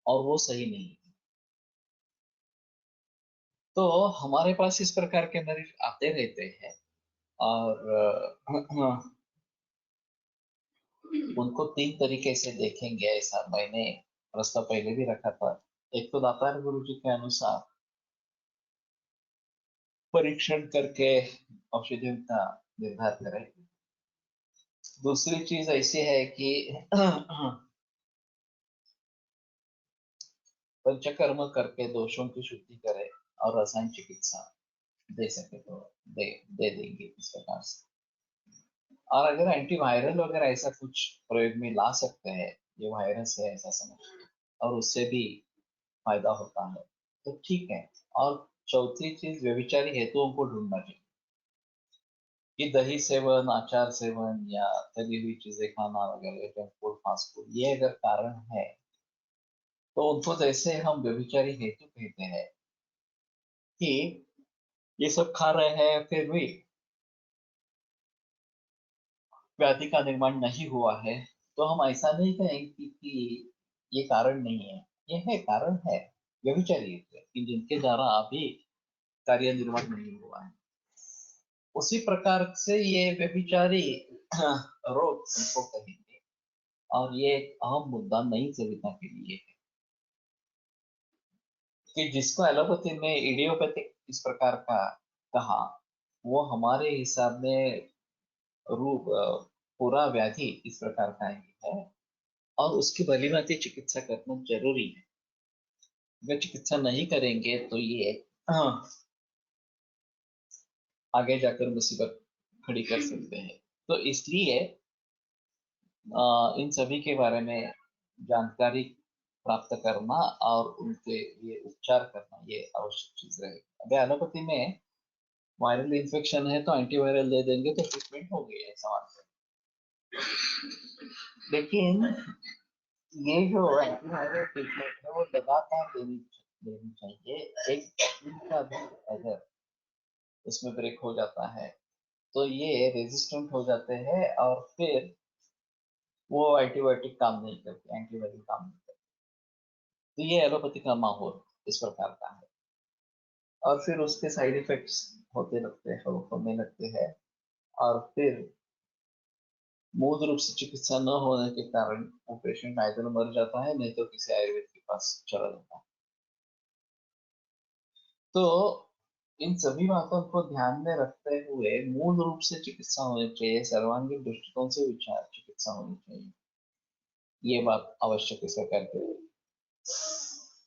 और वो सही नहीं है। तो हमारे पास इस प्रकार के मरीज आते रहते हैं और उनको तीन तरीके से देखेंगे ऐसा मैंने प्रस्ताव पहले भी रखा था। एक तो दातार गुरु जी के अनुसार परीक्षण करके औषधियों का निर्धार करें। दूसरी चीज ऐसी है कि पंचकर्म करके दोषों की शुद्धि करे और रसायन चिकित्सा दे सके तो दे देंगे इस प्रकार से। और अगर एंटीवायरल वगैरह ऐसा कुछ प्रयोग में ला सकते हैं, ये वायरस है ऐसा समझ, और उससे भी फायदा होता है तो ठीक है। और चौथी चीज व्यभिचारी हेतुओं को ढूंढना चाहिए कि दही सेवन, आचार सेवन या तली हुई चीजें खाना वगैरह, जंक फूड, फास्ट फूड, ये अगर कारण है तो उनको जैसे हम व्यभिचारी हेतु कहते हैं कि ये सब खा रहे हैं फिर भी व्याधि का निर्माण नहीं हुआ है, तो हम ऐसा नहीं कहेंगे कि ये कारण नहीं है। ये है, कारण है, व्यभिचारी हेतु है कि जिनके द्वारा अभी कार्य निर्माण नहीं हुआ है। उसी प्रकार से ये व्यभिचारी रोग उनको कहेंगे। और ये एक अहम मुद्दा नई सभ्यता के लिए है कि जिसको एलोपैथी में इडियोपैथिक इस प्रकार का कहा, वो हमारे हिसाब में रूप पूरा व्याधि इस प्रकार का ही है और उसकी भलीभांति चिकित्सा करना जरूरी है। अगर चिकित्सा नहीं करेंगे तो ये आगे जाकर मुसीबत खड़ी कर सकते हैं। तो इसलिए इन सभी के बारे में जानकारी प्राप्त करना और उनके लिए उपचार करना ये आवश्यक चीज रहेगी। अभी एलोपैथी में वायरल इन्फेक्शन है तो एंटीवायरल दे देंगे तो ट्रीटमेंट हो गई है सवाल से। लेकिन ये जो एंटीवायरल ट्रीटमेंट है वो लगातार देनी देनी चाहिए। एक दिन का भी अगर उसमें ब्रेक हो जाता है, तो ये रेजिस्टेंट हो जाते हैं और फिर वो एंटीबायोटिक काम नहीं करते, एंटीबायोटिक काम नहीं करते। तो ये एलोपैथी का माहौल इस प्रकार का है, और फिर उसके साइड इफेक्ट्स होते लगते हैं, होने लगते हैं, और फिर मूल रूप से चिकित्सा न होने के कारण वो पेशेंट आइदर मर जाता है, नहीं तो किसी आयुर्वेद के पास चला जाता है। तो इन सभी बातों को ध्यान में रखते हुए मूल रूप से चिकित्सा होनी चाहिए, सर्वांगीण दृष्टिकोण से विचार चिकित्सा होनी चाहिए, ये बात आवश्यक है सरकार के लिए।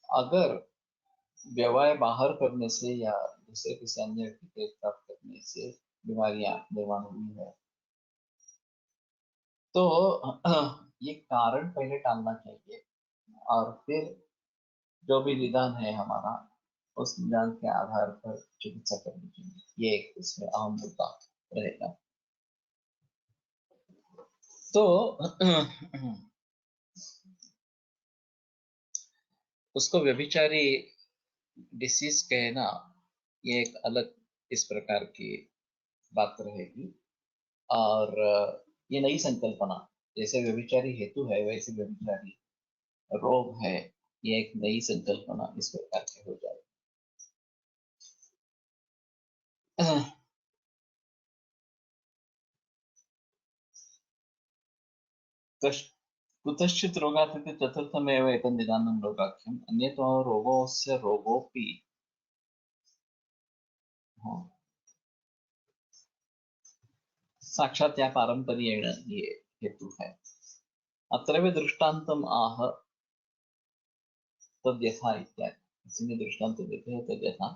अगर व्यवहार बाहर करने से या दूसरे किसी अन्य टीके प्राप्त करने से बीमारियां निर्माण हुई है, तो ये कारण पहले टालना चाहिए, और फिर जो भी निदान है हमारा, उस निदान के आधार पर चिकित्सा करनी चाहिए, ये एक इसमें अहम मुद्दा रहेगा। तो उसको व्यभिचारी डिसीज कहना, ये एक अलग इस प्रकार की बात रहेगी, और ये नई संकल्पना, जैसे व्यभिचारी हेतु है वैसे व्यभिचारी रोग है, ये एक नई संकल्पना इस प्रकार की हो जाएगी। कुतश्चित् रोगात् इति चतुर्थमेव एतत् निदानं रोगाख्यम्, अन्यतो रोगोऽस्य रोगोऽपि साक्षात् या पारंपर्येण ये हेतु है। अत्रैव दृष्टान्तम् आह तद्यथा इत्यादि, इसमें दृष्टान्त देते हैं तद्यथा।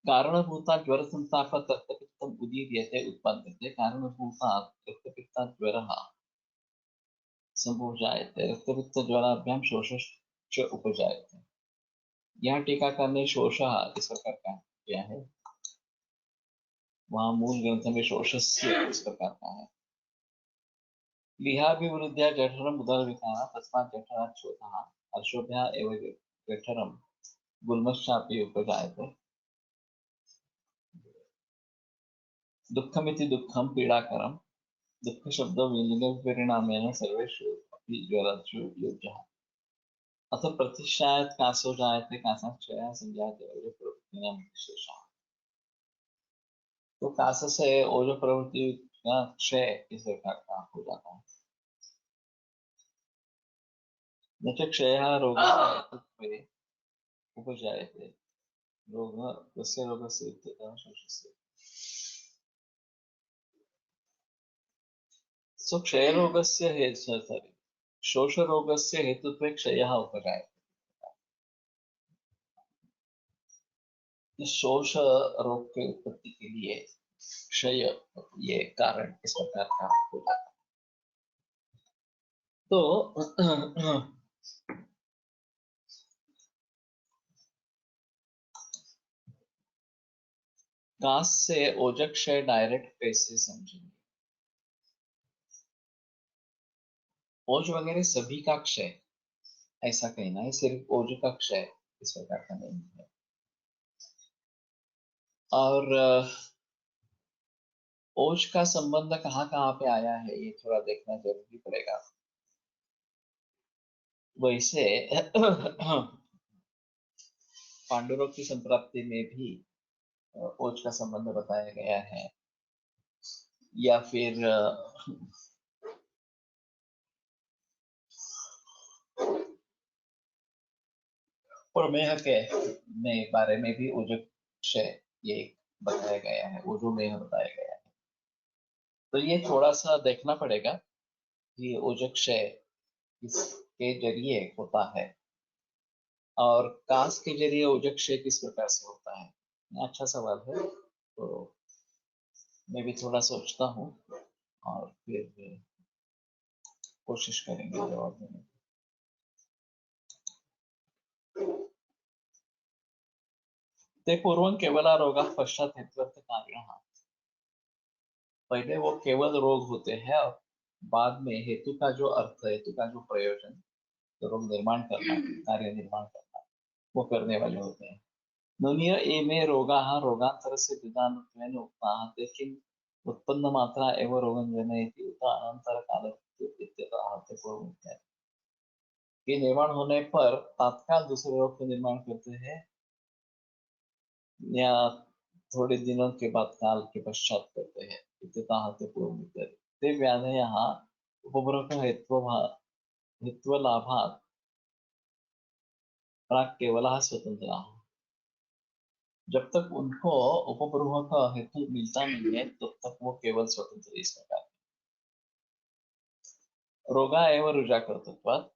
कारणभूतात् ज्वरसंतापात् रक्तपित्तम् उदीर्यते उत्पद्यते, कारणभूतात् रक्तपित्तात् ज्वरः संभूजायते, रक्तपित्तज्वराभ्यां शोषश्च उपजायते। यहाँ टीकाकार ने शोषः इस प्रकार का किया है, वहाँ मूल ग्रंथ में शोषस्य इस प्रकार का है। लिहाभिवृद्ध्या जठरम् उदरविकारः तस्मात् जठरात् शोथः, हर्षोभ्यः एव जठरं गुल्मश्चापि उपजायते। दुःखमिति दुःखं पीडाकरं, दुःखशब्दो विलिङ्गपरिणामेन सर्वेषु अपि ज्वरेषु योज्यः। अथ प्रतिशायत् कासो जायते, कासाक्षयः संजायते ओजो प्रवृत्तिनां विशेषः। तो कास से ओजो प्रवृत्ति का क्षय इस प्रकार का हो जाता है। न च क्षयः रोगस्य उपजायते, रोगस्य रोगस्य इत्यतः शोषस्य। सो क्षयरोगस्य सॉरी, शोषरोगस्य हेतुत्वे क्षयः उपजायते। इस शोष रोग के उत्पत्ति के लिए क्षय ये कारण इस प्रकार का हो जाता है। तो कास से ओजक क्षय डायरेक्ट कैसे समझेंगे? ओज वगैरह सभी का क्षय ऐसा कहना है, सिर्फ ओज का क्षय इस प्रकार का नहीं है। और ओज का संबंध कहाँ कहाँ पे आया है ये थोड़ा देखना जरूरी पड़ेगा। वैसे पांडुरोग की संप्राप्ति में भी ओज का संबंध बताया गया है, या फिर प्रमेह के में बारे में भी ओजक क्षय ये बताया गया है, ओजोमेह बताया गया है। तो ये थोड़ा सा देखना पड़ेगा कि ओजक क्षय किसके जरिए होता है, और कास के जरिए ओजक क्षय किस प्रकार से होता है। अच्छा सवाल है, तो मैं भी थोड़ा सोचता हूँ और फिर कोशिश करेंगे जवाब देने की। ते पूर्वं केवला रोगाः पश्चात् हेत्वर्थकारिणः, पहले वो केवल रोग होते हैं और बाद में हेतु का जो अर्थ है, हेतु का जो प्रयोजन, तो रोग निर्माण करना, कार्य निर्माण करना, वो करने वाले होते हैं। नुनिय एमे रोगाः रोगान्तरस्य निदानत्वेन उक्ताः ते किम् उत्पन्नमात्रा एव रोगं जनयति उत अनन्तरकालः इत्यतः ते पूर्वमुक्तः के निर्माण होने पर तत्काल दूसरे रोग का निर्माण करते हैं या थोड़े दिनों के बाद काल के पश्चात करते हैं इत्यतः ते पूर्वमुक्तः ते व्याधयः उपभोगहेत्वलाभात् प्राक् केवलः स्वतंत्रः जब तक उनको उपब्रह्म का हेतु मिलता नहीं है तब तक वो केवल स्वतंत्र इस प्रकार रोगा एवं रुजा कर्तृत्वात्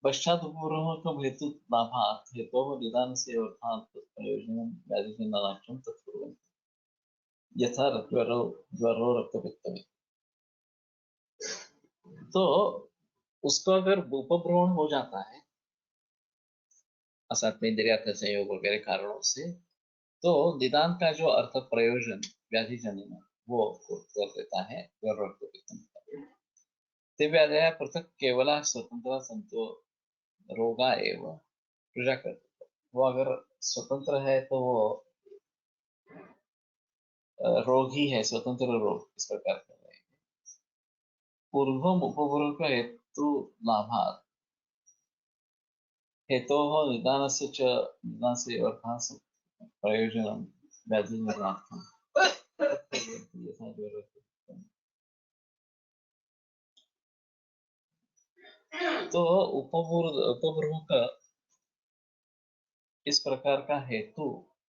पश्चात उपब्रह्म का हेतु लाभात् हेतु निदान से अर्थात प्रयोजन व्याधिजननाख्यम तत्पूर्वम् यथा ज्वरो ज्वरो रक्तपित्त तो उसको अगर उपभ्रमण हो जाता है असत में इंद्रियार्थ संयोग वगैरह कारणों से तो निदान का जो अर्थ प्रयोजन व्याधि जनन वो कर देता है ज्वर रक्तपित्त ते व्याधया पृथक केवल स्वतंत्र संतो रोगा एवं प्रजा करते वो अगर स्वतंत्र है तो वो रोग ही है स्वतंत्र रोग इस प्रकार कर रहे हैं पूर्वम उपपूर्व का हेतु लाभात् हेतु निदान से निदान से अर्थात प्रयोजन व्याधि निर्माण तो उपपूर्व का इस प्रकार का हेतु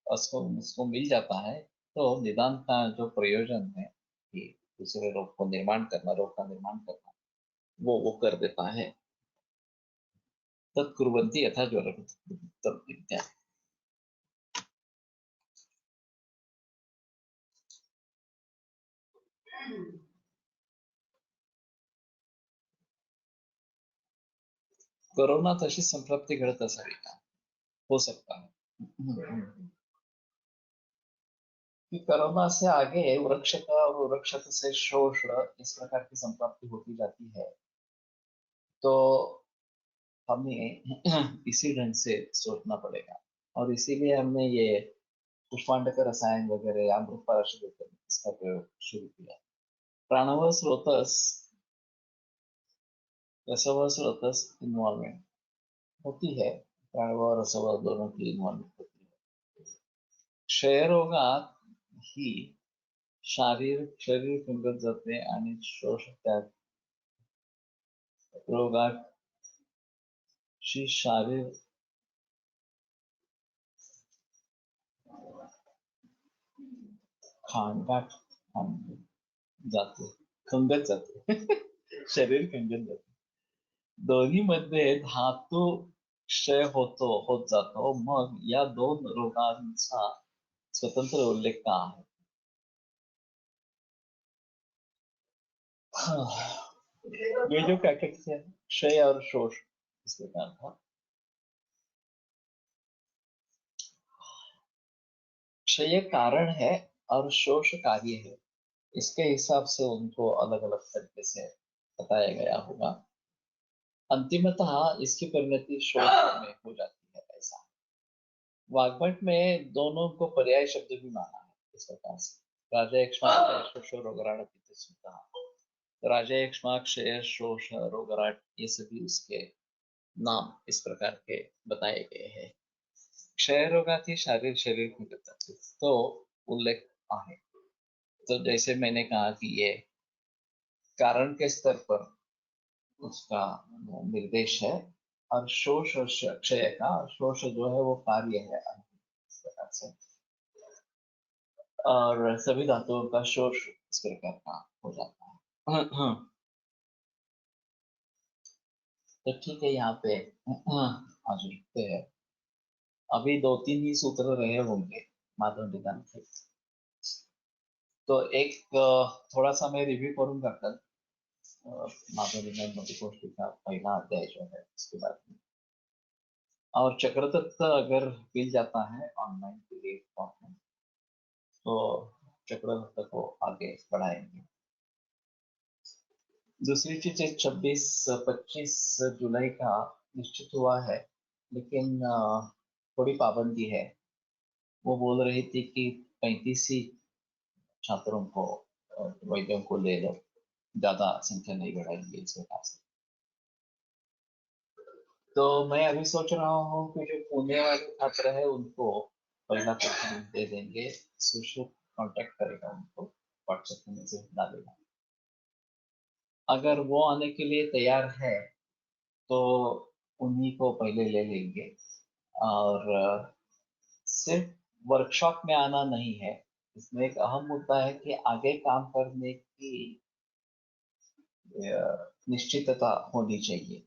उसको मिल जाता है तो निदान का जो प्रयोजन है कि दूसरे रोग को निर्माण करना रोग का निर्माण करना वो कर देता है तत्कुर्वन्ति यथा ज्वर इत्यादि कोरोना तशी संप्राप्ति घडत असावी का हो सकता है कि कोरोना से आगे वृक्ष का और वृक्ष से शोष इस प्रकार की संप्राप्ति होती जाती है तो हमें इसी ढंग से सोचना पड़ेगा और इसीलिए हमने ये पुष्पांड का रसायन वगैरह अमृत पाराशुद्ध इसका प्रयोग शुरू किया प्राणव स्रोतस रसव स्रोतस इन्वॉल्वमेंट होती है प्राणव और रसव दोनों की इन्वॉल्वमेंट होती है क्षय रोगात ही शरीर खंडत जाते आणि शोष त्याग रोगाची शारीर खांगाट जाते खंगत जाते शरीर खंगत जाते दोन्ही मध्ये धातू क्षय होत जातो मग या दोन रोगांचा स्वतंत्र उल्लेख का आहे ये जो पैकेट्स है क्षय और शोष इस प्रकार था क्षय कारण है और शोष कार्य है इसके हिसाब से उनको अलग अलग तरीके से बताया गया होगा अंतिमतः इसकी परिणति शोष में हो जाती है ऐसा वाग्भट में दोनों को पर्याय शब्द भी माना है इस प्रकार से राजा राजा क्षय शोष रोगराट ये सभी उसके नाम इस प्रकार के बताए गए हैं क्षय रोगाती शरीर घटत तो उल्लेख आहे तो जैसे मैंने कहा कि ये कारण के स्तर पर उसका निर्देश है और शोष और क्षय का शोष जो है वो कार्य है इस प्रकार से और सभी धातुओं का शोष इस प्रकार का हो जाता है तो ठीक है यहाँ पे आज रुकते हैं अभी 2-3 ही सूत्र रहे होंगे माधव निदान के तो एक थोड़ा सा मैं रिव्यू करूंगा कल माधव निदान मधुकोष्ठी का पहला अध्याय जो है उसके बाद में और चक्रतत्व अगर मिल जाता है ऑनलाइन प्लेटफॉर्म में तो चक्रतत्व को आगे बढ़ाएंगे दूसरी चीज 26-25 जुलाई का निश्चित हुआ है लेकिन थोड़ी पाबंदी है वो बोल रही थी कि 35 ही छात्रों को वैद्यों को ले लो, ज्यादा संख्या नहीं बढ़ाएंगे इस प्रकार से। तो मैं अभी सोच रहा हूँ कि जो पुणे वाले छात्र है उनको पहला प्रेफरेंस दे देंगे। सुश्रुत कांटेक्ट करेगा उनको, व्हाट्सएप में मैसेज डालेगा। अगर वो आने के लिए तैयार है तो उन्हीं को पहले ले लेंगे। और सिर्फ वर्कशॉप में आना नहीं है, इसमें एक अहम मुद्दा है कि आगे काम करने की निश्चितता होनी चाहिए।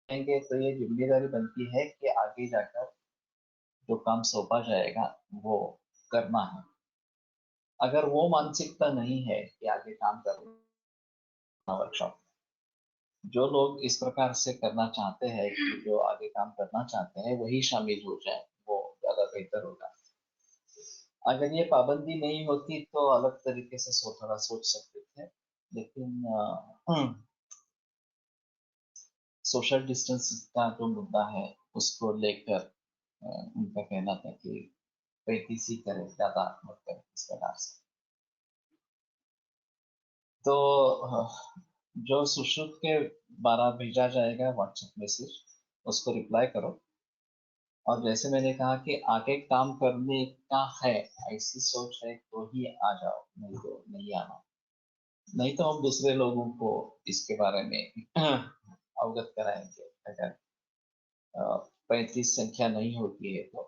कहेंगे तो ये जिम्मेदारी बनती है कि आगे जाकर जो काम सौंपा जाएगा वो करना है। अगर वो मानसिकता नहीं है कि आगे काम करना वर्कशॉप, जो लोग इस प्रकार से करना चाहते हैं कि जो आगे काम करना चाहते हैं वही शामिल हो जाए, वो ज्यादा बेहतर होगा। अगर ये पाबंदी नहीं होती तो अलग तरीके से थोड़ा सोच सकते थे, लेकिन सोशल डिस्टेंस का जो मुद्दा है उसको लेकर उनका कहना था कि 35 ही करें, ज्यादा मत करें इस प्रकार से। तो जो सुश्रुत के 12 भेजा जाएगा व्हाट्सएप मैसेज, उसको रिप्लाई करो। और जैसे मैंने कहा कि आगे काम करने का है, ऐसी सोच है तो ही आ जाओ, नहीं तो नहीं आना। नहीं तो हम दूसरे लोगों को इसके बारे में अवगत कराएंगे अगर 35 संख्या नहीं होती है तो।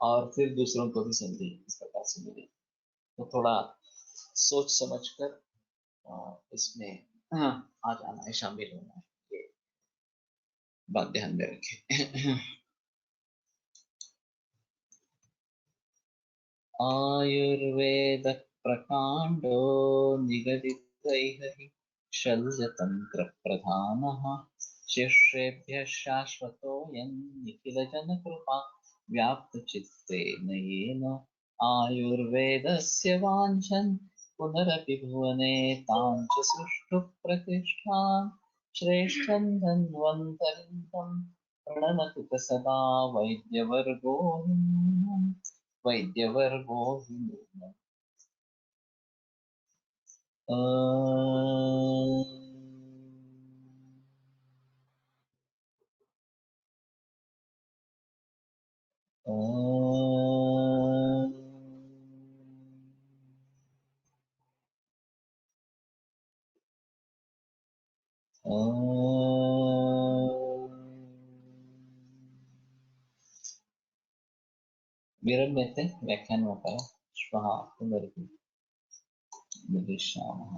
और फिर दूसरों को भी संधि इस प्रकार से मिलेगी। तो थोड़ा सोच समझ कर इसमें आ जाना है, शामिल होना है, ये बात ध्यान में रखें। आयुर्वेद प्रकांडो निगदितैः शल्यतंत्र प्रधानः शिष्येभ्यः शाश्वतोऽयं निखिलजनकृपा व्याप्तचित्तेन येन आयुर्वेदस्य वाञ्छन् पुनरपि भुवने तां च सुष्ठुः प्रतिष्ठां श्रेष्ठं धन्वन्तरिं प्रणमतु च सदा वैद्यवर्गो हि वैद्यवर्गो हि नूनम्। विरम्यते व्याख्यानमतः श्वः पुनरिति मिलिष्यामः।